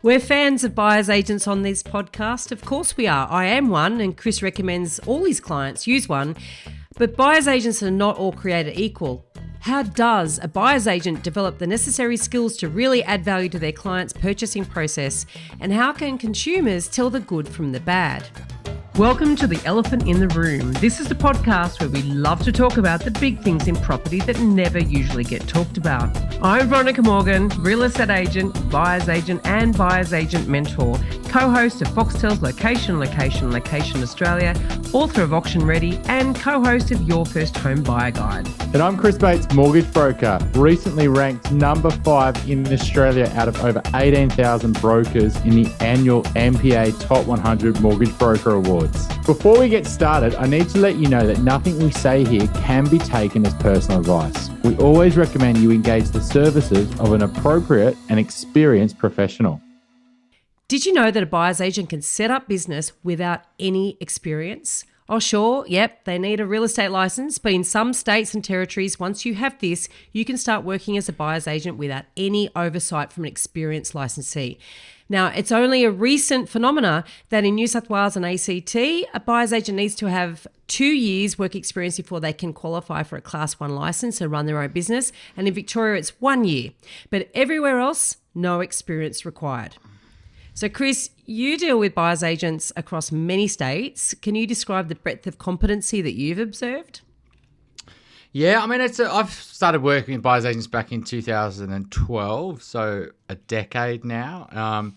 We're fans of buyer's agents on this podcast. Of course we are. I am one, and Chris recommends all his clients use one. But buyer's agents are not all created equal. How does a buyer's agent develop the necessary skills to really add value to their client's purchasing process? And how can consumers tell the good from the bad? Welcome to The Elephant in the Room. This is the podcast where we love to talk about the big things in property that never usually get talked about. I'm Veronica Morgan, real estate agent, buyer's agent and buyer's agent mentor, co-host of Foxtel's Location Australia, author of Auction Ready and co-host of Your First Home Buyer Guide. And I'm Chris Bates, mortgage broker, recently ranked number 5 in Australia out of over 18,000 brokers in the annual MPA Top 100 Mortgage Broker Awards. Before we get started, I need to let you know that nothing we say here can be taken as personal advice. We always recommend you engage the services of an appropriate and experienced professional. Did you know that a buyer's agent can set up business without any experience? Oh, sure, yep, they need a real estate license, but in some states and territories, once you have this, you can start working as a buyer's agent without any oversight from an experienced licensee. Now, it's only a recent phenomena that in New South Wales and ACT, a buyer's agent needs to have 2 years work experience before they can qualify for a Class 1 license and run their own business. And in Victoria, it's 1 year. But everywhere else, no experience required. So, Chris, you deal with buyer's agents across many states. Can you describe the breadth of competency that you've observed? Yeah, I mean, I've started working with buyer's agents back in 2012, so a decade now.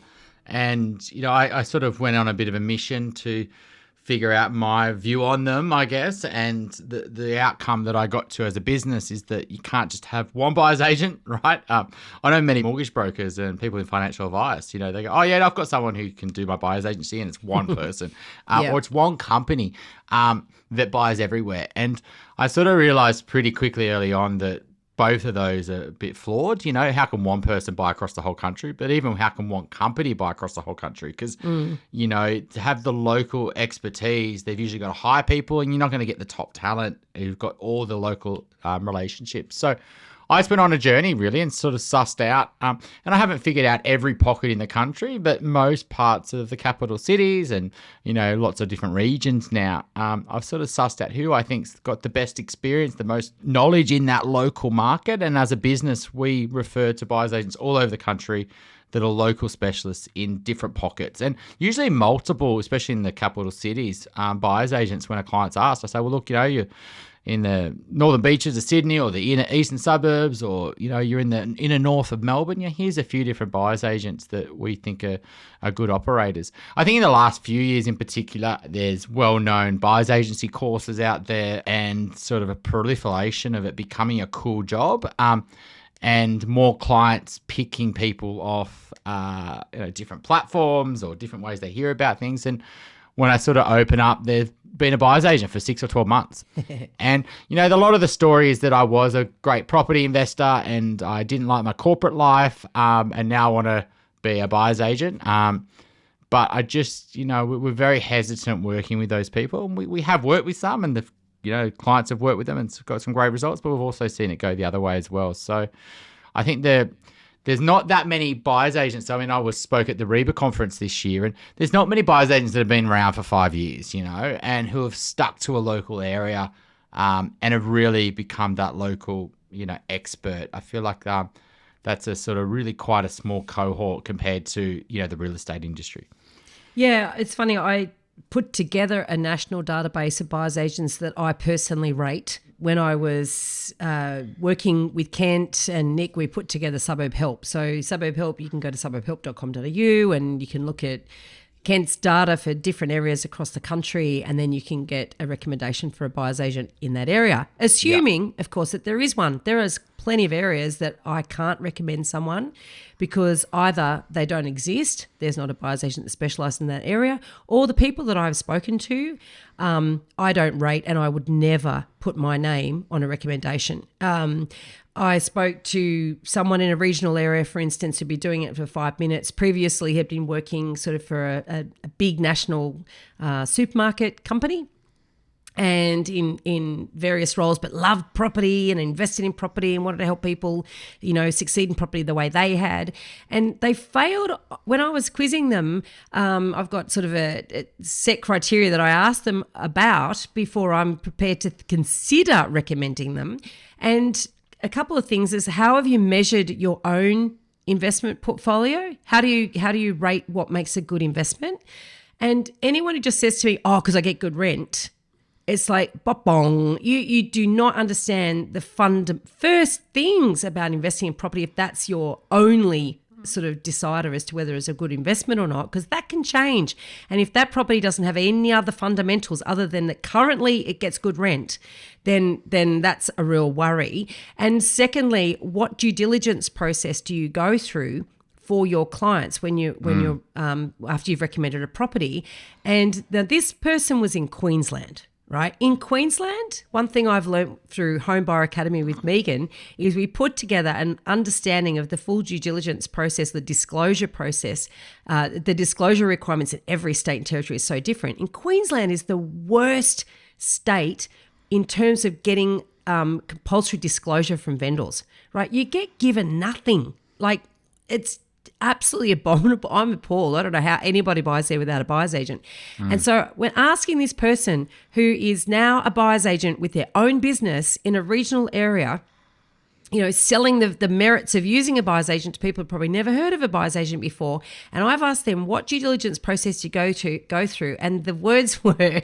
And, you know, I sort of went on a bit of a mission to figure out my view on them, I guess. And the outcome that I got to as a business is that you can't just have one buyer's agent, right? I know many mortgage brokers and people in financial advice, you know, they go, oh, yeah, I've got someone who can do my buyer's agency, and it's one person or it's one company that buys everywhere. And I sort of realized pretty quickly early on that both of those are a bit flawed. You know, how can one person buy across the whole country? But even how can one company buy across the whole country? Because, you know, to have the local expertise, they've usually got to hire people, and you're not going to get the top talent who've got all the local relationships. So I just went on a journey really and sort of sussed out, and I haven't figured out every pocket in the country, but most parts of the capital cities and, you know, lots of different regions now. I've sort of sussed out who I think's got the best experience, the most knowledge in that local market. And as a business, we refer to buyer's agents all over the country that are local specialists in different pockets, and usually multiple, especially in the capital cities, buyer's agents. When a client's asked, I say, well, look, you know, you're in the northern beaches of Sydney or the inner eastern suburbs, or, you know, you're in the inner north of Melbourne. Yeah, here's a few different buyer's agents that we think are good operators. I think in the last few years in particular, there's well-known buyer's agency courses out there and sort of a proliferation of it becoming a cool job. And more clients picking people off you know, different platforms or different ways they hear about things. And when I sort of open up, they've been a buyer's agent for 6 or 12 months. And, you know, a lot of the story is that I was a great property investor and I didn't like my corporate life, and now I want to be a buyer's agent. But I just, you know, we're very hesitant working with those people. And we have worked with some, and the, you know, clients have worked with them and got some great results, but we've also seen it go the other way as well. So I think there's not that many buyer's agents. I mean, I spoke at the REBA conference this year, and there's not many buyer's agents that have been around for 5 years, you know, and who have stuck to a local area and have really become that local, you know, expert. I feel like that's a sort of really quite a small cohort compared to, you know, the real estate industry. Yeah, it's funny. I put together a national database of buyer's agents that I personally rate. When I was working with Kent and Nick, we put together Suburb Help. So Suburb Help, you can go to suburbhelp.com.au and you can look at Kent's data for different areas across the country, and then you can get a recommendation for a buyer's agent in that area, assuming, of course, that there is one. There is plenty of areas that I can't recommend someone because either they don't exist, there's not a buyer's agent that specialises in that area, or the people that I've spoken to, I don't rate, and I would never put my name on a recommendation. I spoke to someone in a regional area, for instance, who'd be doing it for 5 minutes. Previously, had been working sort of for a big national supermarket company. and in various roles, but loved property and invested in property and wanted to help people, succeed in property the way they had. And they failed. When I was quizzing them, I've got sort of a set criteria that I ask them about before I'm prepared to consider recommending them. And a couple of things is, how have you measured your own investment portfolio? How do you rate what makes a good investment? And anyone who just says to me, "Oh, because I get good rent," it's like, bong. You do not understand the first things about investing in property if that's your only sort of decider as to whether it's a good investment or not, because that can change. And if that property doesn't have any other fundamentals other than that currently it gets good rent, then that's a real worry. And secondly, what due diligence process do you go through for your clients when you're after you've recommended a property? And now this person was in Queensland. Right. In Queensland, one thing I've learned through Home Buyer Academy with Megan is we put together an understanding of the full due diligence process, the disclosure process. The disclosure requirements in every state and territory is so different. In Queensland is the worst state in terms of getting compulsory disclosure from vendors. Right. You get given nothing. Like, it's absolutely abominable. I'm appalled. I don't know how anybody buys there without a buyer's agent. And so when asking this person who is now a buyer's agent with their own business in a regional area, selling the merits of using a buyer's agent to people who've probably never heard of a buyer's agent before. And I've asked them, what due diligence process do you go through? And the words were,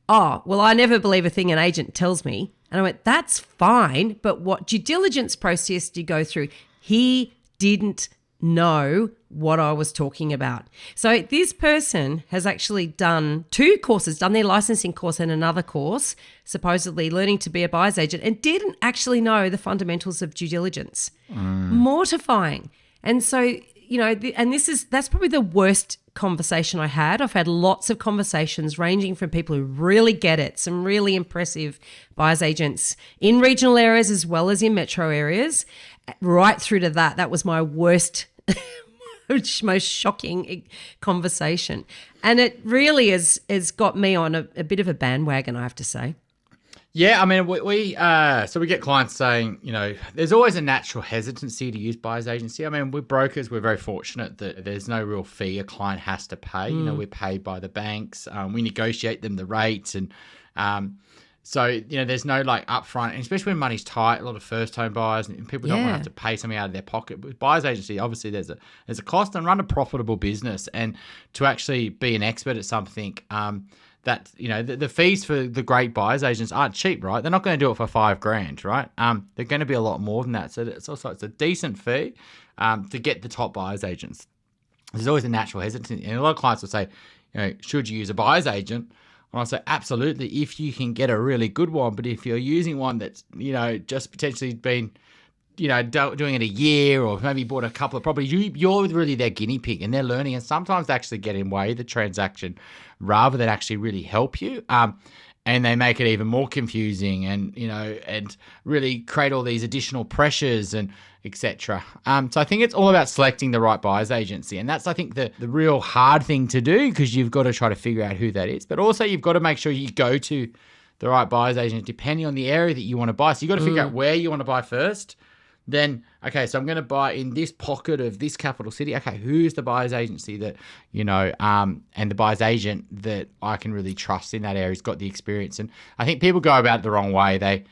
"Oh, well, I never believe a thing an agent tells me." And I went, "That's fine, but what due diligence process do you go through?" He didn't know what I was talking about. So this person has actually done 2 courses, done their licensing course and another course, supposedly learning to be a buyer's agent, and didn't actually know the fundamentals of due diligence. Mortifying. And so, and that's probably the worst conversation I had. I've had lots of conversations ranging from people who really get it, some really impressive buyer's agents in regional areas as well as in metro areas, right through to that. That was my worst most shocking conversation. And it really has got me on a bit of a bandwagon, I have to say. Yeah, I mean, we get clients saying, there's always a natural hesitancy to use buyer's agency. I mean, we're brokers. We're very fortunate that there's no real fee a client has to pay. We're paid by the banks. We negotiate them the rates, and so, there's no upfront, and especially when money's tight, a lot of first home buyers and people don't want to have to pay something out of their pocket. But with buyer's agency, obviously there's a cost, and run a profitable business, and to actually be an expert at something, that, the fees for the great buyer's agents aren't cheap, right? They're not going to do it for $5,000, right? They're going to be a lot more than that. So it's a decent fee to get the top buyer's agents. There's always a natural hesitancy, and a lot of clients will say, should you use a buyer's agent? And I say, absolutely, if you can get a really good one. But if you're using one that's, just potentially been, doing it a year, or maybe bought a couple of properties, you're really their guinea pig, and they're learning. And sometimes they actually get in way the transaction rather than actually really help you. And they make it even more confusing, and and really create all these additional pressures and etc. So I think it's all about selecting the right buyer's agency, and that's, I think, the real hard thing to do, because you've got to try to figure out who that is, but also you've got to make sure you go to the right buyer's agent depending on the area that you want to buy. So you've got to figure out where you want to buy first. Then, okay, so I'm going to buy in this pocket of this capital city. Okay, who's the buyer's agency that, and the buyer's agent that I can really trust in that area, has got the experience. And I think people go about it the wrong way. They,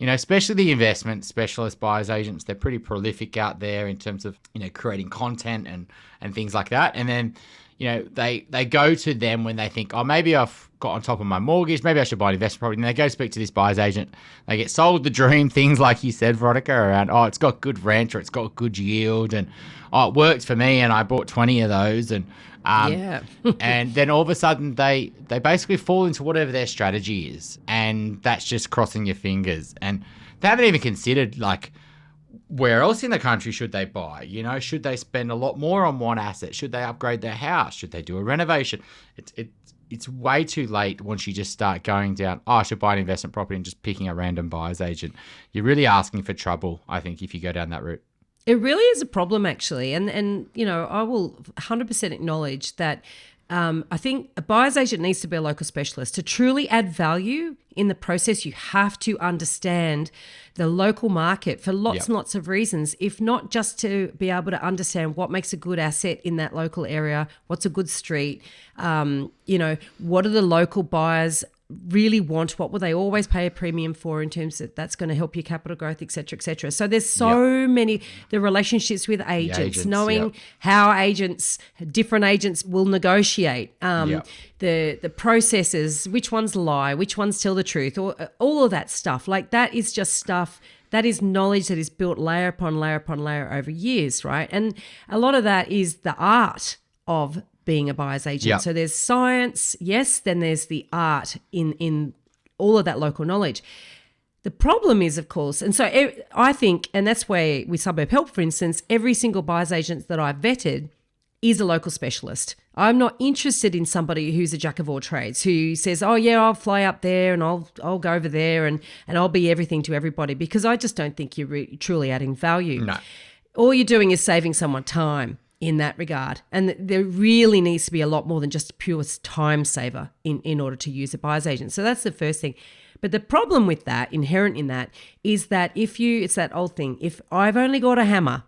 especially the investment specialist buyer's agents, they're pretty prolific out there in terms of, creating content and things like that. And then, they go to them when they think, oh, maybe I've got on top of my mortgage, maybe I should buy an investment property. And they go speak to this buyer's agent. They get sold the dream, things like you said, Veronica, around, oh, it's got good rent, or it's got good yield, and oh, it worked for me, and I bought 20 of those. And and then all of a sudden they basically fall into whatever their strategy is, and that's just crossing your fingers. And they haven't even considered, where else in the country should they buy? Should they spend a lot more on one asset? Should they upgrade their house? Should they do a renovation? It's way too late once you just start going down, oh, I should buy an investment property, and just picking a random buyer's agent. You're really asking for trouble, I think, if you go down that route. It really is a problem, actually. And I will 100% acknowledge that I think a buyer's agent needs to be a local specialist. To truly add value in the process, you have to understand the local market for lots and lots of reasons, if not just to be able to understand what makes a good asset in that local area, what's a good street, what are the local buyers really want, what will they always pay a premium for in terms of that's going to help your capital growth, et cetera, et cetera. So there's so many, the relationships with agents, knowing how different agents will negotiate, the processes, which ones lie, which ones tell the truth, or all of that stuff. Like that is just stuff, that is knowledge that is built layer upon layer upon layer over years, right? And a lot of that is the art of being a buyer's agent. Yeah. So there's science, yes, then there's the art in all of that local knowledge. The problem is, of course, and so I think, and that's where with Suburb Help, for instance, every single buyer's agent that I've vetted is a local specialist. I'm not interested in somebody who's a jack of all trades, who says, oh yeah, I'll fly up there and I'll go over there and I'll be everything to everybody, because I just don't think you're truly adding value. No. All you're doing is saving someone time in that regard. And there really needs to be a lot more than just a pure time saver in order to use a buyer's agent. So that's the first thing. But the problem with that, inherent in that, is that it's that old thing, if I've only got a hammer,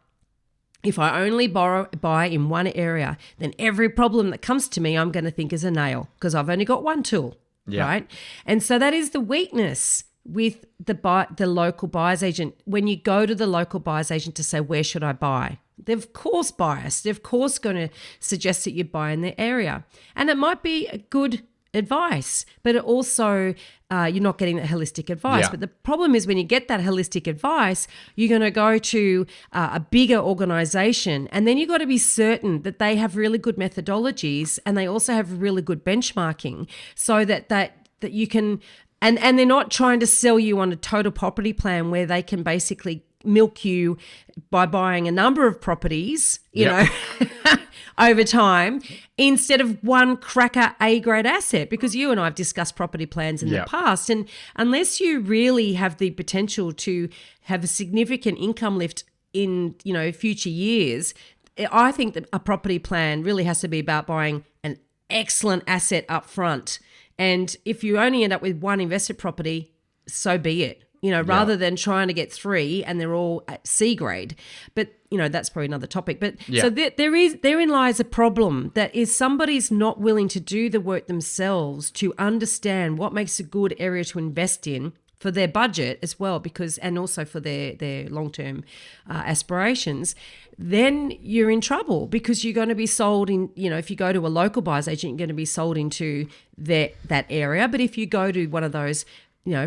if I only buy in one area, then every problem that comes to me, I'm going to think is a nail, because I've only got one tool, right? And so that is the weakness with the local buyer's agent. When you go to the local buyer's agent to say, where should I buy? They're of course biased. They're of course going to suggest that you buy in their area. And it might be a good advice, but it also you're not getting that holistic advice. But the problem is when you get that holistic advice, you're going to go to a bigger organization, and then you've got to be certain that they have really good methodologies and they also have really good benchmarking, so that you can, and they're not trying to sell you on a total property plan where they can basically milk you by buying a number of properties, you know, over time, instead of one cracker A-grade asset, because you and I have discussed property plans in the past. And unless you really have the potential to have a significant income lift in, future years, I think that a property plan really has to be about buying an excellent asset up front. And if you only end up with one invested property, so be it. Rather than trying to get three and they're all at C grade. But, that's probably another topic. But so therein lies a problem, that is somebody's not willing to do the work themselves to understand what makes a good area to invest in for their budget as well, and also for their long-term aspirations. Then you're in trouble, because you're going to be sold in, if you go to a local buyer's agent, you're going to be sold into that area. But if you go to one of those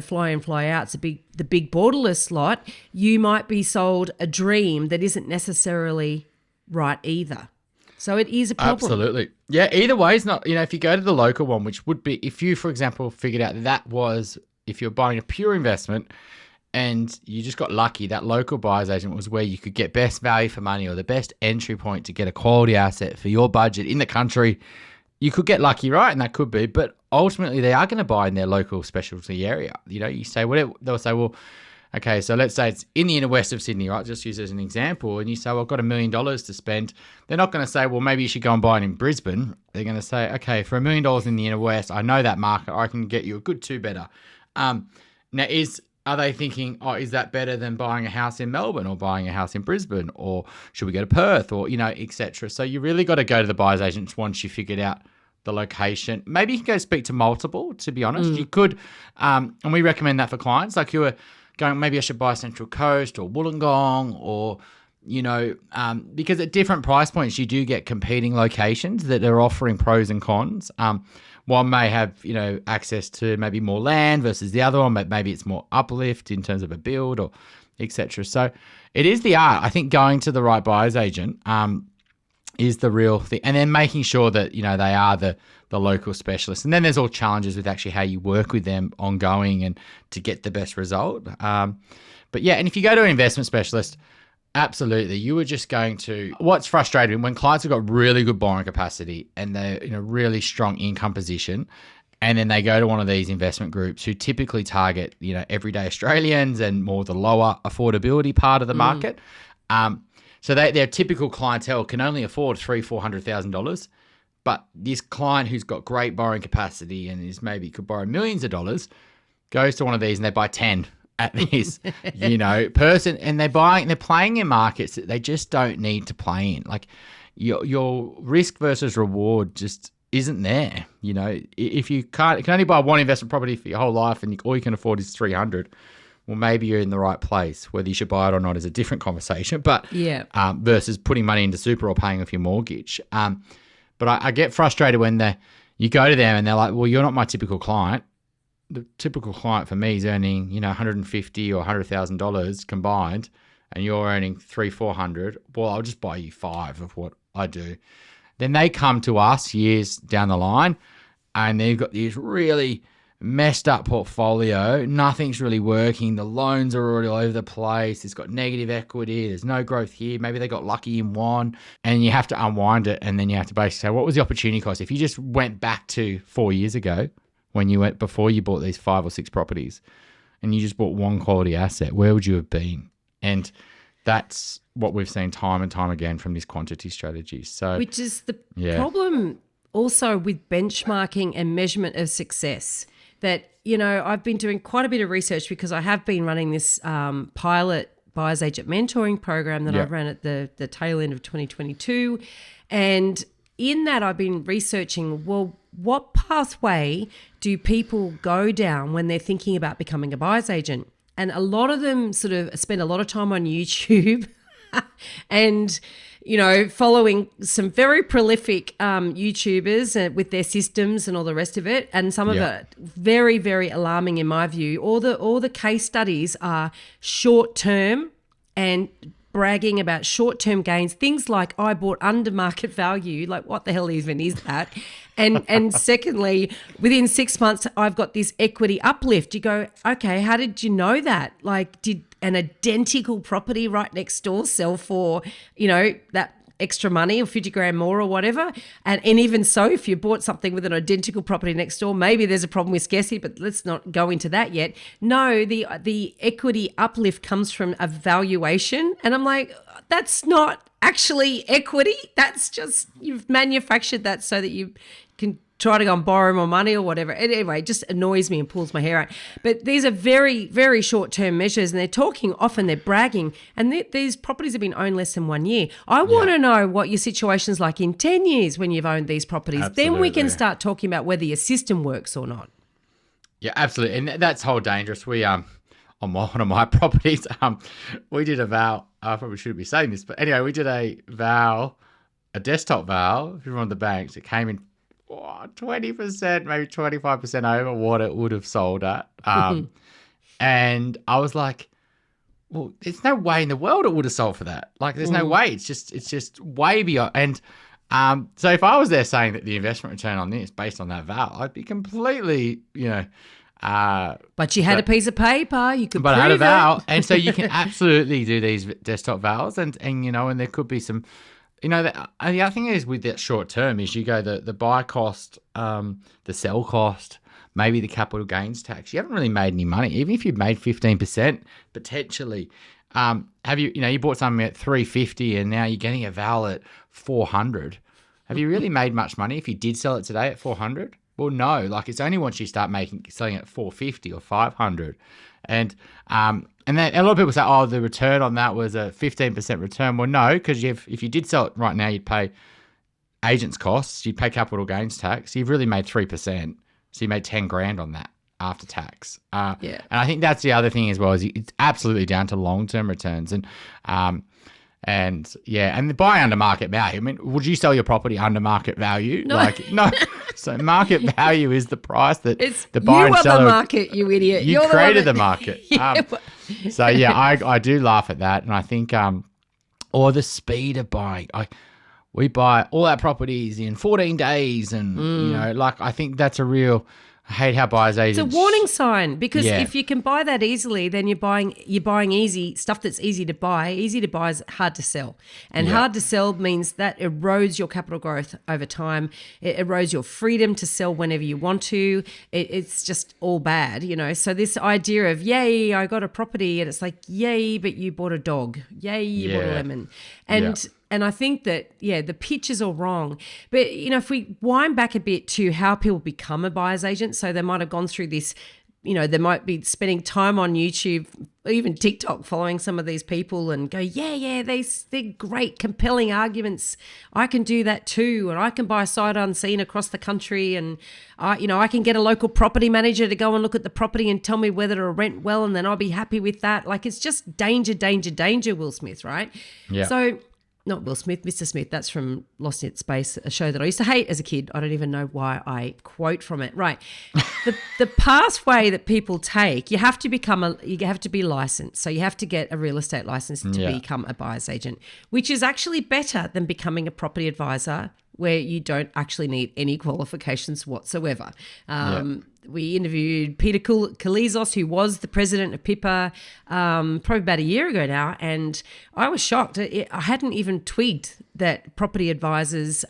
fly in, fly out, the big borderless lot, you might be sold a dream that isn't necessarily right either. So it is a problem. Absolutely. Yeah, either way is not, if you go to the local one, which would be, if you, for example, figured out that was, if you're buying a pure investment and you just got lucky, that local buyer's agent was where you could get best value for money, or the best entry point to get a quality asset for your budget in the country, you could get lucky, right? And that could be, but ultimately they are going to buy in their local specialty area. You say whatever, they'll say, well, okay, so let's say it's in the inner west of Sydney, right? Just use it as an example. And you say, well, I've got $1 million to spend. They're not going to say, well, maybe you should go and buy it in Brisbane. They're going to say, okay, for $1 million in the inner west, I know that market, I can get you a good two-better. Now, are they thinking, oh, is that better than buying a house in Melbourne or buying a house in Brisbane, or should we go to Perth, or, et cetera? So you really got to go to the buyer's agents once you figured out the location. Maybe you can go speak to multiple, to be honest. You could, and we recommend that for clients. Like you were going, maybe I should buy Central Coast or Wollongong, or, because at different price points, you do get competing locations that are offering pros and cons. One may have, access to maybe more land versus the other one, but maybe it's more uplift in terms of a build, or et cetera. So it is the art. I think going to the right buyer's agent is the real thing. And then making sure that, they are the local specialist. And then there's all challenges with actually how you work with them ongoing and to get the best result. But yeah, and if you go to an investment specialist, absolutely, you were just going to, what's frustrating when clients have got really good borrowing capacity and they're in a really strong income position, and then they go to one of these investment groups who typically target, everyday Australians and more the lower affordability part of the market. So their typical clientele can only afford $300,000-$400,000. But this client who's got great borrowing capacity and is maybe could borrow millions of dollars goes to one of these and they buy 10 at this, person, and they're playing in markets that they just don't need to play in. Like your risk versus reward just isn't there. If you can only buy one investment property for your whole life and all you can afford is 300, well, maybe you're in the right place. Whether you should buy it or not is a different conversation. But versus putting money into super or paying off your mortgage. But I get frustrated when you go to them and they're like, well, you're not my typical client. The typical client for me is earning, $150,000 or $100,000 combined, and you're earning $300,000-$400,000. Well, I'll just buy you 5 of what I do. Then they come to us years down the line, and they've got this really messed up portfolio. Nothing's really working. The loans are already all over the place. It's got negative equity. There's no growth here. Maybe they got lucky in one, and you have to unwind it, and then you have to basically say, what was the opportunity cost? If you just went back to 4 years ago, before you bought these 5 or 6 properties and you just bought one quality asset, where would you have been? And that's what we've seen time and time again from this quantity strategy. So, which is the problem also with benchmarking and measurement of success. That, I've been doing quite a bit of research because I have been running this pilot buyer's agent mentoring program that I ran at the tail end of 2022. And in that, I've been researching, well, what pathway do people go down when they're thinking about becoming a buyer's agent? And a lot of them sort of spend a lot of time on YouTube and, following some very prolific YouTubers with their systems and all the rest of it. And some of it very, very alarming in my view. All the case studies are short-term and bragging about short-term gains, things like I bought under market value, like what the hell even is that? And secondly, within 6 months, I've got this equity uplift. You go, okay, how did you know that? Like, did an identical property right next door sell for, that extra money or 50 grand more or whatever? And even so, if you bought something with an identical property next door, maybe there's a problem with scarcity, but let's not go into that yet. No, the equity uplift comes from a valuation. And I'm like, that's not actually equity. That's just, you've manufactured that so that you can try to go and borrow more money or whatever. Anyway, it just annoys me and pulls my hair out. But these are very, very short-term measures, and they're talking often, they're bragging, and these properties have been owned less than 1 year. I want to know what your situation's like in 10 years when you've owned these properties. Absolutely. Then we can start talking about whether your system works or not. Yeah, absolutely. And that's whole dangerous. We, on one of my properties, we did a vow. I probably shouldn't be saying this, but anyway, we did a desktop vow from one of the banks. It came in 20%, maybe 25% over what it would have sold at. And I was like, well, there's no way in the world it would have sold for that. Like, there's no way. It's just way beyond. And so if I was there saying that the investment return on this based on that vow, I'd be completely, but you had a piece of paper, you could but prove I had a vow. it. And so you can absolutely do these desktop vows and and there could be some, the other thing is with that short term is you go the buy cost, the sell cost, maybe the capital gains tax. You haven't really made any money, even if you've made 15% potentially. Have you bought something at 350 and now you're getting a vow at 400. Have you really made much money if you did sell it today at 400? Well, no. Like, it's only once you start selling it at 450 or 500, and then a lot of people say, oh, the return on that was a 15% return. Well, no, because if you did sell it right now, you'd pay agents' costs, you'd pay capital gains tax. You've really made 3%, so you made 10 grand on that after tax. And I think that's the other thing as well, is it's absolutely down to long-term returns. And the buy under market value. I mean, would you sell your property under market value? No. No. So market value is the price that It's the buyer and seller. You are the market, you idiot. You You're created the one market. that- I do laugh at that, and I think or the speed of buying. We buy all our properties in 14 days, and I think that's a real. I hate how buyers agents. It's a warning sign, because if you can buy that easily, then you're buying easy stuff that's easy to buy. Easy to buy is hard to sell, and hard to sell means that erodes your capital growth over time. It erodes your freedom to sell whenever you want to. It's just all bad, So this idea of, yay, I got a property, and it's like, yay, but you bought a dog. Yay, you bought a lemon. And And I think that, the pitch is all wrong. But, if we wind back a bit to how people become a buyer's agent, so they might have gone through this, they might be spending time on YouTube, even TikTok, following some of these people and go, they're great, compelling arguments. I can do that too. And I can buy sight unseen across the country. And, I can get a local property manager to go and look at the property and tell me whether to rent well. And then I'll be happy with that. Like, it's just danger, danger, danger, Will Smith, right? Yeah. So, not Will Smith, Mr. Smith. That's from Lost in Space, a show that I used to hate as a kid. I don't even know why I quote from it. Right. The pathway that people take, you have to be licensed. So you have to get a real estate license to become a buyer's agent, which is actually better than becoming a property advisor, where you don't actually need any qualifications whatsoever. We interviewed Peter Kalizos, who was the president of PIPA, probably about a year ago now, and I was shocked. I hadn't even twigged that property advisors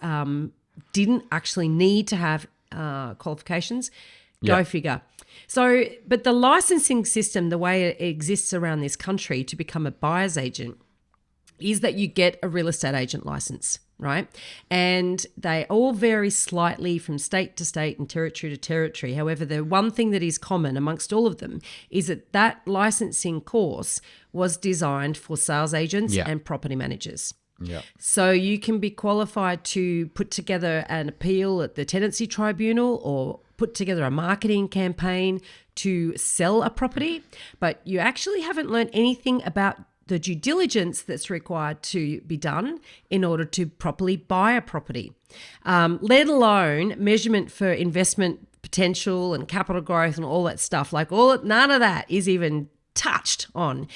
didn't actually need to have qualifications. Go figure. So, but the licensing system, the way it exists around this country to become a buyer's agent, is that you get a real estate agent license, right? And they all vary slightly from state to state and territory to territory. However, the one thing that is common amongst all of them is that licensing course was designed for sales agents and property managers. Yeah. So you can be qualified to put together an appeal at the tenancy tribunal or put together a marketing campaign to sell a property, but you actually haven't learned anything about the due diligence that's required to be done in order to properly buy a property, let alone measurement for investment potential and capital growth and all that stuff. None of that is even touched on.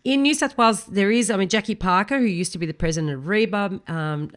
In New South Wales, there is, Jackie Parker, who used to be the president of REBA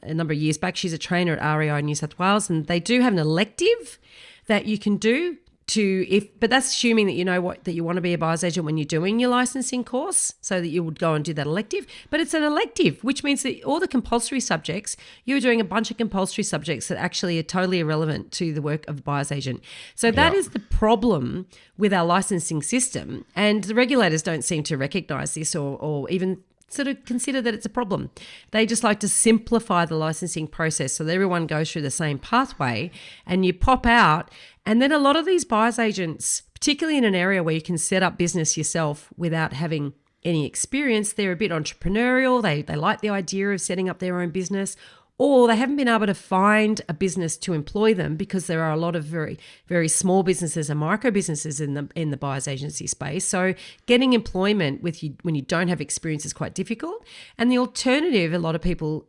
a number of years back, she's a trainer at REI in New South Wales, and they do have an elective that you can do but that's assuming that that you want to be a buyer's agent when you're doing your licensing course, so that you would go and do that elective. But it's an elective, which means that all the compulsory subjects, you're doing a bunch of compulsory subjects that actually are totally irrelevant to the work of a buyer's agent. So that is the problem with our licensing system, and the regulators don't seem to recognise this or even sort of consider that it's a problem. They just like to simplify the licensing process so that everyone goes through the same pathway and you pop out. And then a lot of these buyer's agents, particularly in an area where you can set up business yourself without having any experience, they're a bit entrepreneurial. They like the idea of setting up their own business, or they haven't been able to find a business to employ them because there are a lot of very, very small businesses and micro businesses in the buyer's agency space. So getting employment when you don't have experience is quite difficult. And the alternative, a lot of people,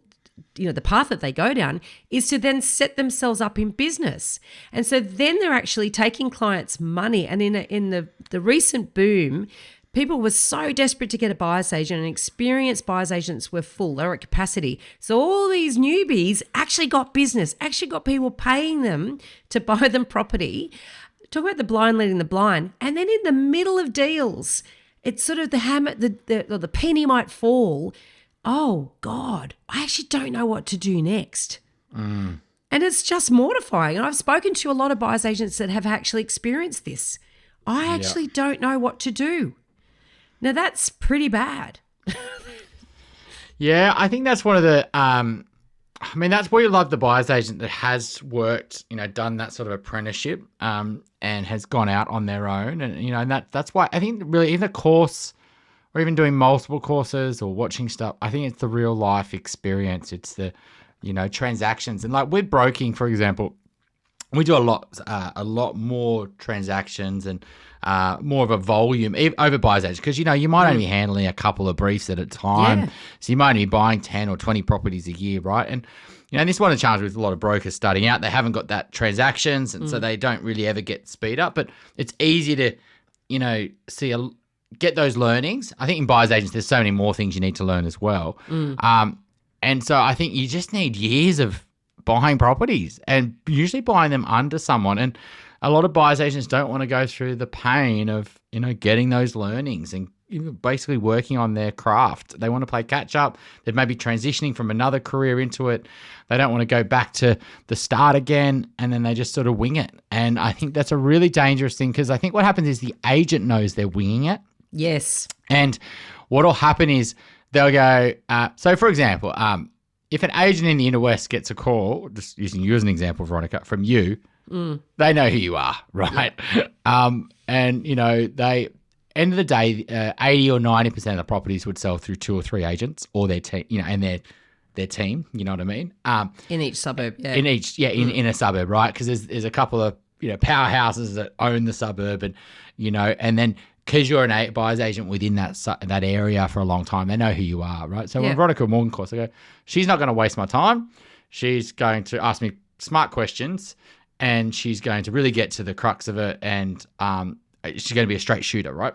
the path that they go down is to then set themselves up in business. And so then they're actually taking clients' money. And in the recent boom, people were so desperate to get a buyer's agent, and experienced buyer's agents were full. They were at capacity. So all these newbies actually got business, actually got people paying them to buy them property. Talk about the blind leading the blind. And then in the middle of deals, it's sort of the penny might fall. Oh, God, I actually don't know what to do next. And it's just mortifying. And I've spoken to a lot of buyer's agents that have actually experienced this. I actually don't know what to do. Now, that's pretty bad. Yeah, I think that's one of the that's where you love the buyer's agent that has worked, done that sort of apprenticeship and has gone out on their own. And, and that's why I think really either course or even doing multiple courses or watching stuff, I think it's the real life experience. It's the, transactions. And like with broking, for example, we do a lot more transactions and more of a volume over buyer's agents because, you might only be handling a couple of briefs at a time. Yeah. So you might only be buying 10 or 20 properties a year, right? And, and this is one of the challenges with a lot of brokers starting out. They haven't got that transactions, and so they don't really ever get speed up. But it's easy to, get those learnings. I think in buyer's agents, there's so many more things you need to learn as well. And so I think you just need years of buying properties and usually buying them under someone. And a lot of buyer's agents don't want to go through the pain of, getting those learnings and basically working on their craft. They want to play catch up. They may be transitioning from another career into it. They don't want to go back to the start again, and then they just sort of wing it. And I think that's a really dangerous thing because I think what happens is the agent knows they're winging it. Yes. And what will happen is they'll go, so for example, if an agent in the inner west gets a call, just using you as an example, Veronica, from you, they know who you are, right? And they end of the day, 80 or 90% of the properties would sell through 2 or 3 agents or their team, and their team. You know what I mean? In each suburb, yeah. In a suburb, right? Because there's a couple of powerhouses that own the suburb, and and then because you're a buyer's agent within that area for a long time, they know who you are, right? So when Veronica Morgan calls, I go, she's not going to waste my time. She's going to ask me smart questions. And she's going to really get to the crux of it, and she's going to be a straight shooter, right?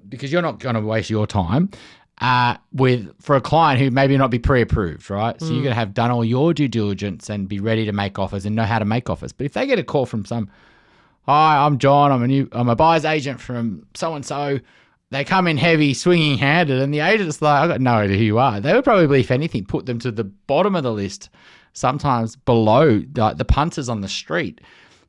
Because you're not going to waste your time for a client who maybe not be pre-approved, right? So you're going to have done all your due diligence and be ready to make offers and know how to make offers. But if they get a call from hi, I'm John, I'm a buyer's agent from so and so. They come in heavy, swinging handed, and the agent's like, I got no idea who you are. They would probably, if anything, put them to the bottom of the list. Sometimes below the punters on the street,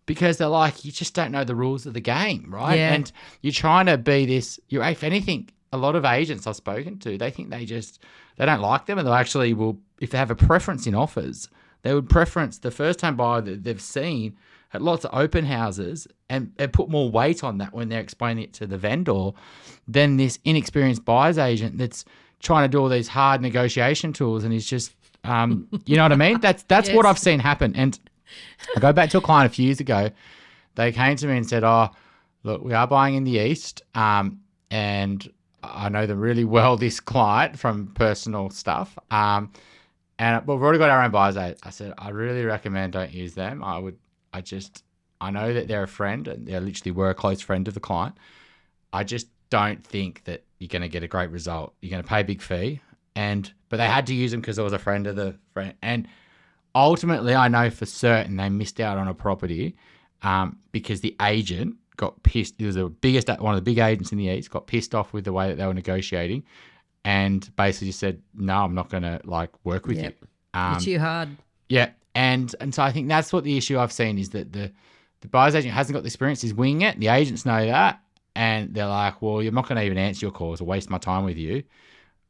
because they're like, you just don't know the rules of the game, right? Yeah. And you're trying to be this. If anything, a lot of agents I've spoken to, they think they don't like them, and they will, if they have a preference in offers, they would preference the first-time buyer that they've seen at lots of open houses and put more weight on that when they're explaining it to the vendor than this inexperienced buyer's agent that's trying to do all these hard negotiation tools and is just. You know what I mean? That's yes. What I've seen happen. And I go back to a client a few years ago. They came to me and said, oh, look, we are buying in the East. And I know them really well, this client, from personal stuff. We've already got our own buyers. I said, I really recommend don't use them. I know that they're a friend and they literally were a close friend of the client. I just don't think that you're going to get a great result. You're going to pay a big fee. But they had to use them because I was a friend of the friend. And ultimately, I know for certain they missed out on a property because the agent got pissed. It was one of the big agents in the East, got pissed off with the way that they were negotiating and basically just said, no, I'm not going to work with you. You're too hard. Yeah. And so I think that's what the issue I've seen is that the buyer's agent hasn't got the experience, he's winging it. The agents know that. And they're like, well, you're not going to even answer your calls or waste my time with you.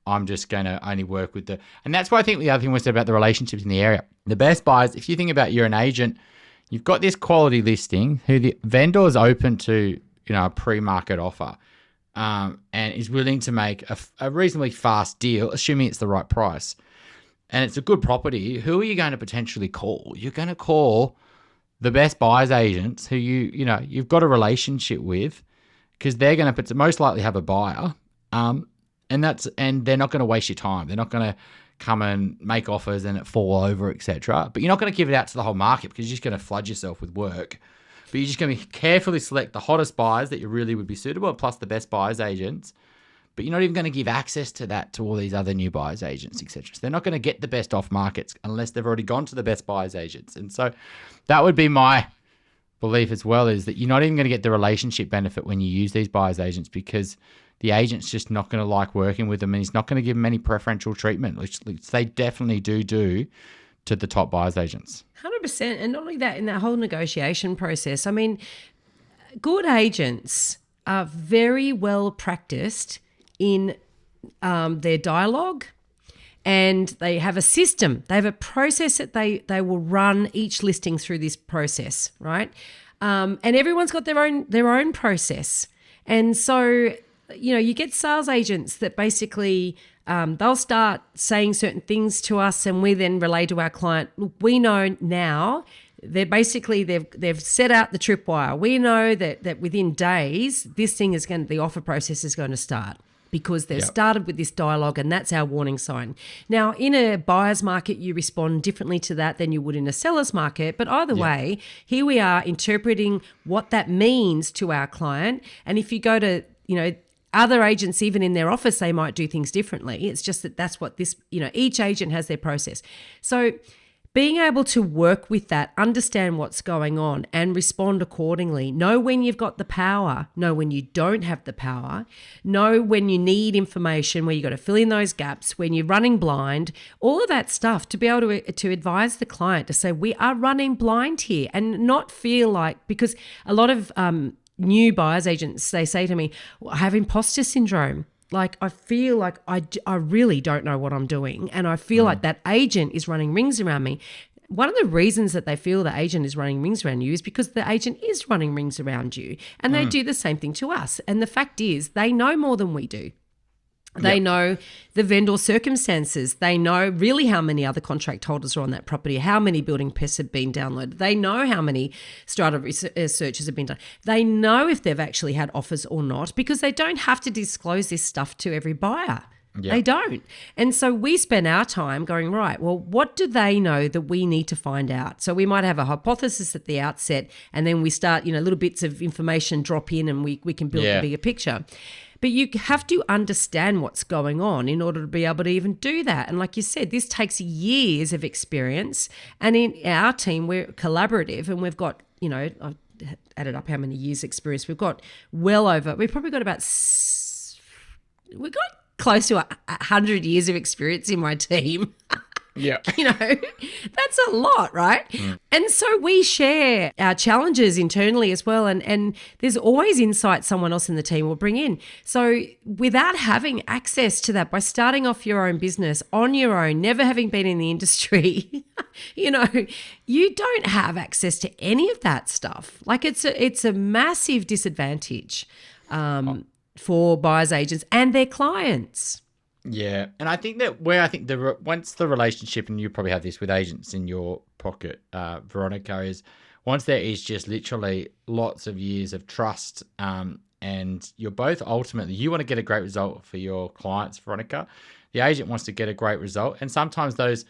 I'm just going to only work with and that's why I think the other thing we said about the relationships in the area. The best buyers, if you think about you're an agent, you've got this quality listing who the vendor is open to, a pre-market offer and is willing to make a reasonably fast deal, assuming it's the right price. And it's a good property. Who are you going to potentially call? You're going to call the best buyers agents who you've got a relationship with because they're going to most likely have a buyer. And they're not going to waste your time. They're not going to come and make offers and it fall over, etc. But you're not going to give it out to the whole market because you're just going to flood yourself with work. But you're just going to carefully select the hottest buyers that you really would be suitable, plus the best buyers agents. But you're not even going to give access to that to all these other new buyers agents, etc. So they're not going to get the best off markets unless they've already gone to the best buyers agents. And so that would be my belief as well, is that you're not even going to get the relationship benefit when you use these buyers agents because the agent's just not going to like working with them and he's not going to give them any preferential treatment, which they definitely do to the top buyers agents. 100%. And not only that, in that whole negotiation process, I mean, good agents are very well practiced in their dialogue, and they have a system. They have a process that they will run each listing through this process, right? And everyone's got their own process. And so, you get sales agents that basically they'll start saying certain things to us, and we then relay to our client. Look, we know now they've set out the tripwire. We know that within days the offer process is going to start because they've started with this dialogue, and that's our warning sign. Now, in a buyer's market, you respond differently to that than you would in a seller's market. But either way, here we are interpreting what that means to our client. And if you go to, other agents, even in their office, they might do things differently. It's just that's what each agent has their process. So being able to work with that, understand what's going on and respond accordingly, know when you've got the power, know when you don't have the power, know when you need information, where you got to fill in those gaps, when you're running blind, all of that stuff to be able to advise the client to say, we are running blind here, and not feel like, because a lot of new buyers agents, they say to me, I have imposter syndrome. like I feel like I really don't know what I'm doing, and I feel like that agent is running rings around me. One of the reasons that they feel the agent is running rings around you is because the agent is running rings around you, and they do the same thing to us. And the fact is, they know more than we do. They know the vendor circumstances. They know really how many other contract holders are on that property, how many building pests have been downloaded. They know how many strata searches have been done. They know if they've actually had offers or not, because they don't have to disclose this stuff to every buyer. Yep. They don't. And so we spend our time going, right, well, what do they know that we need to find out? So we might have a hypothesis at the outset, and then we start, little bits of information drop in, and we can build a bigger picture. But you have to understand what's going on in order to be able to even do that. And like you said, this takes years of experience. And in our team, we're collaborative, and we've got, I've added up how many years experience. We've got we've probably got we've got close to 100 years of experience in my team. Yeah. That's a lot, right? Mm. And so we share our challenges internally as well. And there's always insight someone else in the team will bring in. So without having access to that, by starting off your own business on your own, never having been in the industry, you don't have access to any of that stuff. Like it's a massive disadvantage for buyers agents and their clients. Yeah, and I think that once the relationship, and you probably have this with agents in your pocket, Veronica, is once there is just literally lots of years of trust, and you're both ultimately, you want to get a great result for your clients, Veronica. The agent wants to get a great result, and sometimes those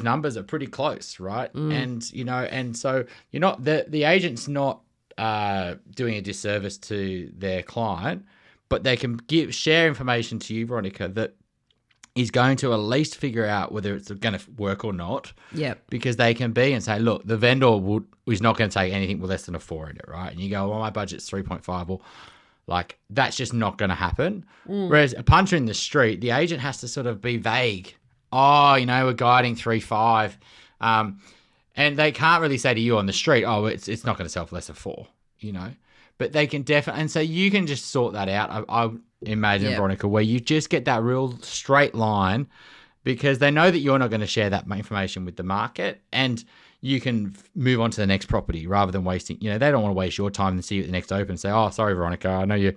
numbers are pretty close, right? Mm. And so you're not the agent's not doing a disservice to their client, but they can share information to you, Veronica, that is going to at least figure out whether it's going to work or not. Yeah. Because they can be and say, look, the vendor is not going to take anything with less than a 4 in it, right? And you go, well, my budget's 3.5. Well, like, that's just not going to happen. Mm. Whereas a puncher in the street, the agent has to sort of be vague. Oh, we're guiding 3.5. And they can't really say to you on the street, oh, it's not going to sell for less than 4, But they can definitely, and so you can just sort that out. I imagine, Veronica, where you just get that real straight line, because they know that you're not going to share that information with the market, and you can move on to the next property rather than wasting, they don't want to waste your time and see you at the next open and say, oh, sorry, Veronica, I know you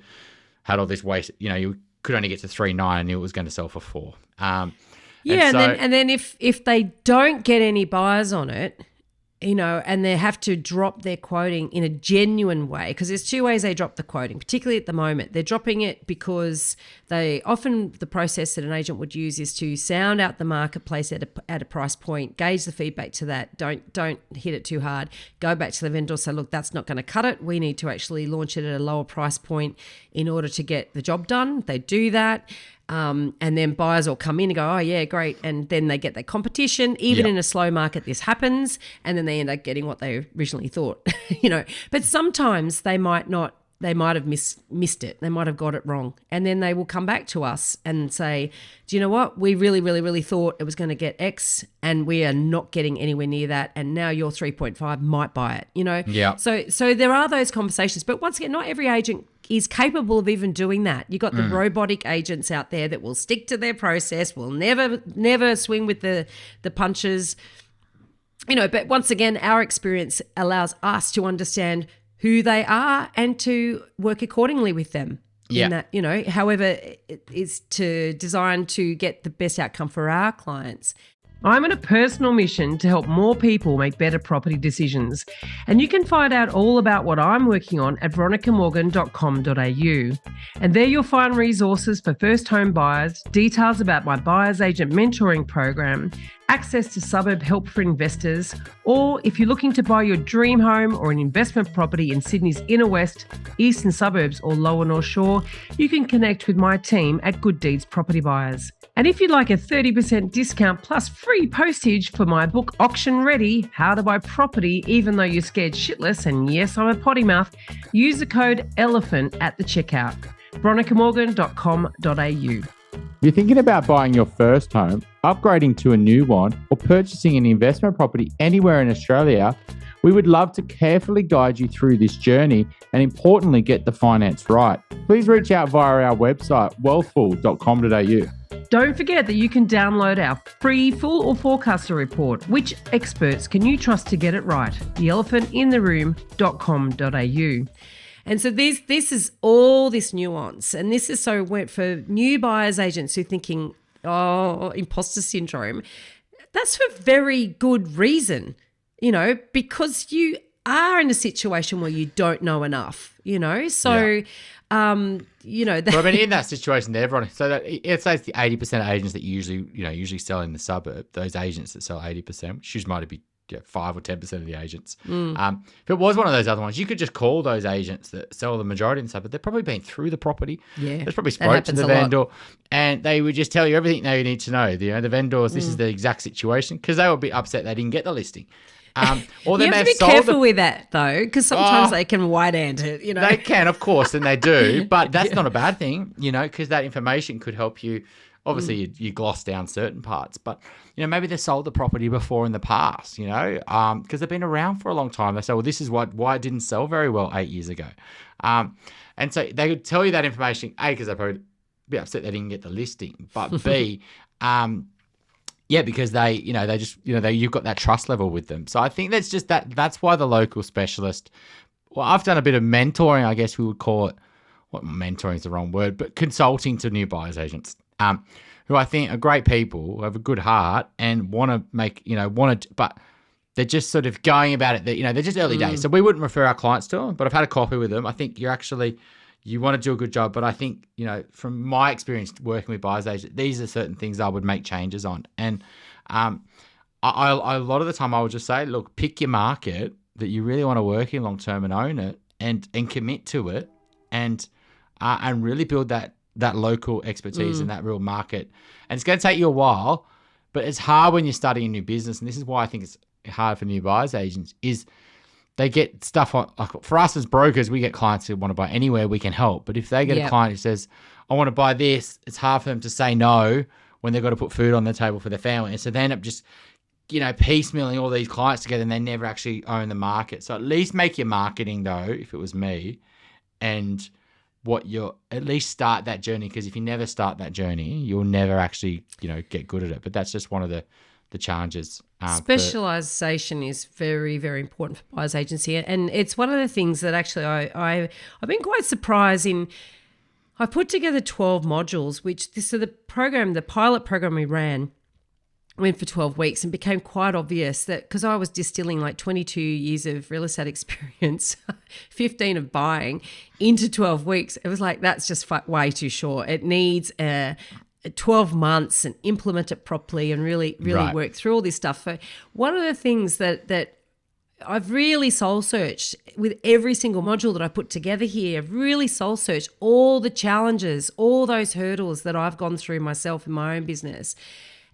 had all this waste, you could only get to 3.9 and it was going to sell for 4. And then if they don't get any buyers on it, and they have to drop their quoting in a genuine way, because there's 2 ways they drop the quoting, particularly at the moment. They're dropping it because the process that an agent would use is to sound out the marketplace at a price point, gauge the feedback to that. Don't hit it too hard. Go back to the vendor, say, look, that's not going to cut it. We need to actually launch it at a lower price point in order to get the job done. They do that. And then buyers will come in and go, oh, yeah, great. And then they get their competition. Even in a slow market, this happens. And then they end up getting what they originally thought, But sometimes they might not. They might have missed it. They might have got it wrong. And then they will come back to us and say, do you know what? We really, really, really thought it was going to get X, and we are not getting anywhere near that. And now your 3.5 might buy it, Yeah. So there are those conversations. But once again, not every agent is capable of even doing that. You've got the robotic agents out there that will stick to their process, will never swing with the punches. But once again, our experience allows us to understand who they are and to work accordingly with them. Yeah. In that, however it is designed to get the best outcome for our clients. I'm on a personal mission to help more people make better property decisions. And you can find out all about what I'm working on at veronicamorgan.com.au. And there you'll find resources for first home buyers, details about my buyer's agent mentoring program, access to suburb help for investors, or if you're looking to buy your dream home or an investment property in Sydney's inner west, eastern suburbs or lower North Shore, you can connect with my team at Good Deeds Property Buyers. And if you'd like a 30% discount plus free postage for my book Auction Ready, How to Buy Property Even Though You're Scared Shitless, and yes, I'm a potty mouth, use the code ELEPHANT at the checkout. veronicamorgan.com.au. If you're thinking about buying your first home, upgrading to a new one, or purchasing an investment property anywhere in Australia, We would love to carefully guide you through this journey and importantly, get the finance right. Please reach out via our website, wealthful.com.au. Don't forget that you can download our free full or forecaster report. Which experts can you trust to get it right? theelephantintheroom.com.au. And so this is all this nuance. And this is so for new buyers agents who are thinking, imposter syndrome. That's for very good reason, because you are in a situation where you don't know enough, So, But I mean, in that situation, everyone. So that let's say it's the 80% of agents that usually sell in the suburb. Those agents that sell 80%, which might be 5 or 10% of the agents. If it was one of those other ones, you could just call those agents that sell the majority in the suburb. They've probably been through the property. Yeah, they've probably spoke to the vendor, and they would just tell you everything that you need to know. The vendors, this is the exact situation, because they would be upset they didn't get the listing. Or they you have to be careful with that, though, because sometimes they can white-ant it, They can, of course, and they do, but that's not a bad thing, because that information could help you. Obviously, you gloss down certain parts, but, maybe they sold the property before in the past, because they've been around for a long time. They say, well, this is why it didn't sell very well 8 years ago. And so they could tell you that information, A, because they'd probably be upset they didn't get the listing, but B, because they just, you've got that trust level with them. So I think that's just that's why the local specialist, well, I've done a bit of mentoring, I guess we would call it. What, mentoring is the wrong word, but consulting to new buyers agents, who I think are great people, who have a good heart and want to make, but they're just sort of going about it that, they're just early days. So we wouldn't refer our clients to them, but I've had a coffee with them. I think you want to do a good job, but I think, from my experience working with buyers agents, these are certain things I would make changes on. And I a lot of the time I would just say, look, pick your market that you really want to work in long term and own it and commit to it and really build that local expertise in that real market. And it's going to take you a while, but it's hard when you're starting a new business. And this is why I think it's hard for new buyers agents is they get stuff on, like for us as brokers, we get clients who want to buy anywhere we can help. But if they get a client who says, I want to buy this, it's hard for them to say no when they've got to put food on the table for their family. And so they end up just, piecemealing all these clients together and they never actually own the market. So at least make your marketing though, if it was me, and at least start that journey. Because if you never start that journey, you'll never actually, get good at it. But that's just one of the challenges. Specialization is very, very important for buyers agency. And it's one of the things that actually I've been quite surprised in. I put together 12 modules, the pilot program we ran went for 12 weeks and became quite obvious that because I was distilling like 22 years of real estate experience, 15 of buying into 12 weeks, it was like, that's just way too short. It needs 12 months and implement it properly and really work through all this stuff. So one of the things that I've really soul searched with every single module that I put together here, I've really soul searched all the challenges, all those hurdles that I've gone through myself in my own business.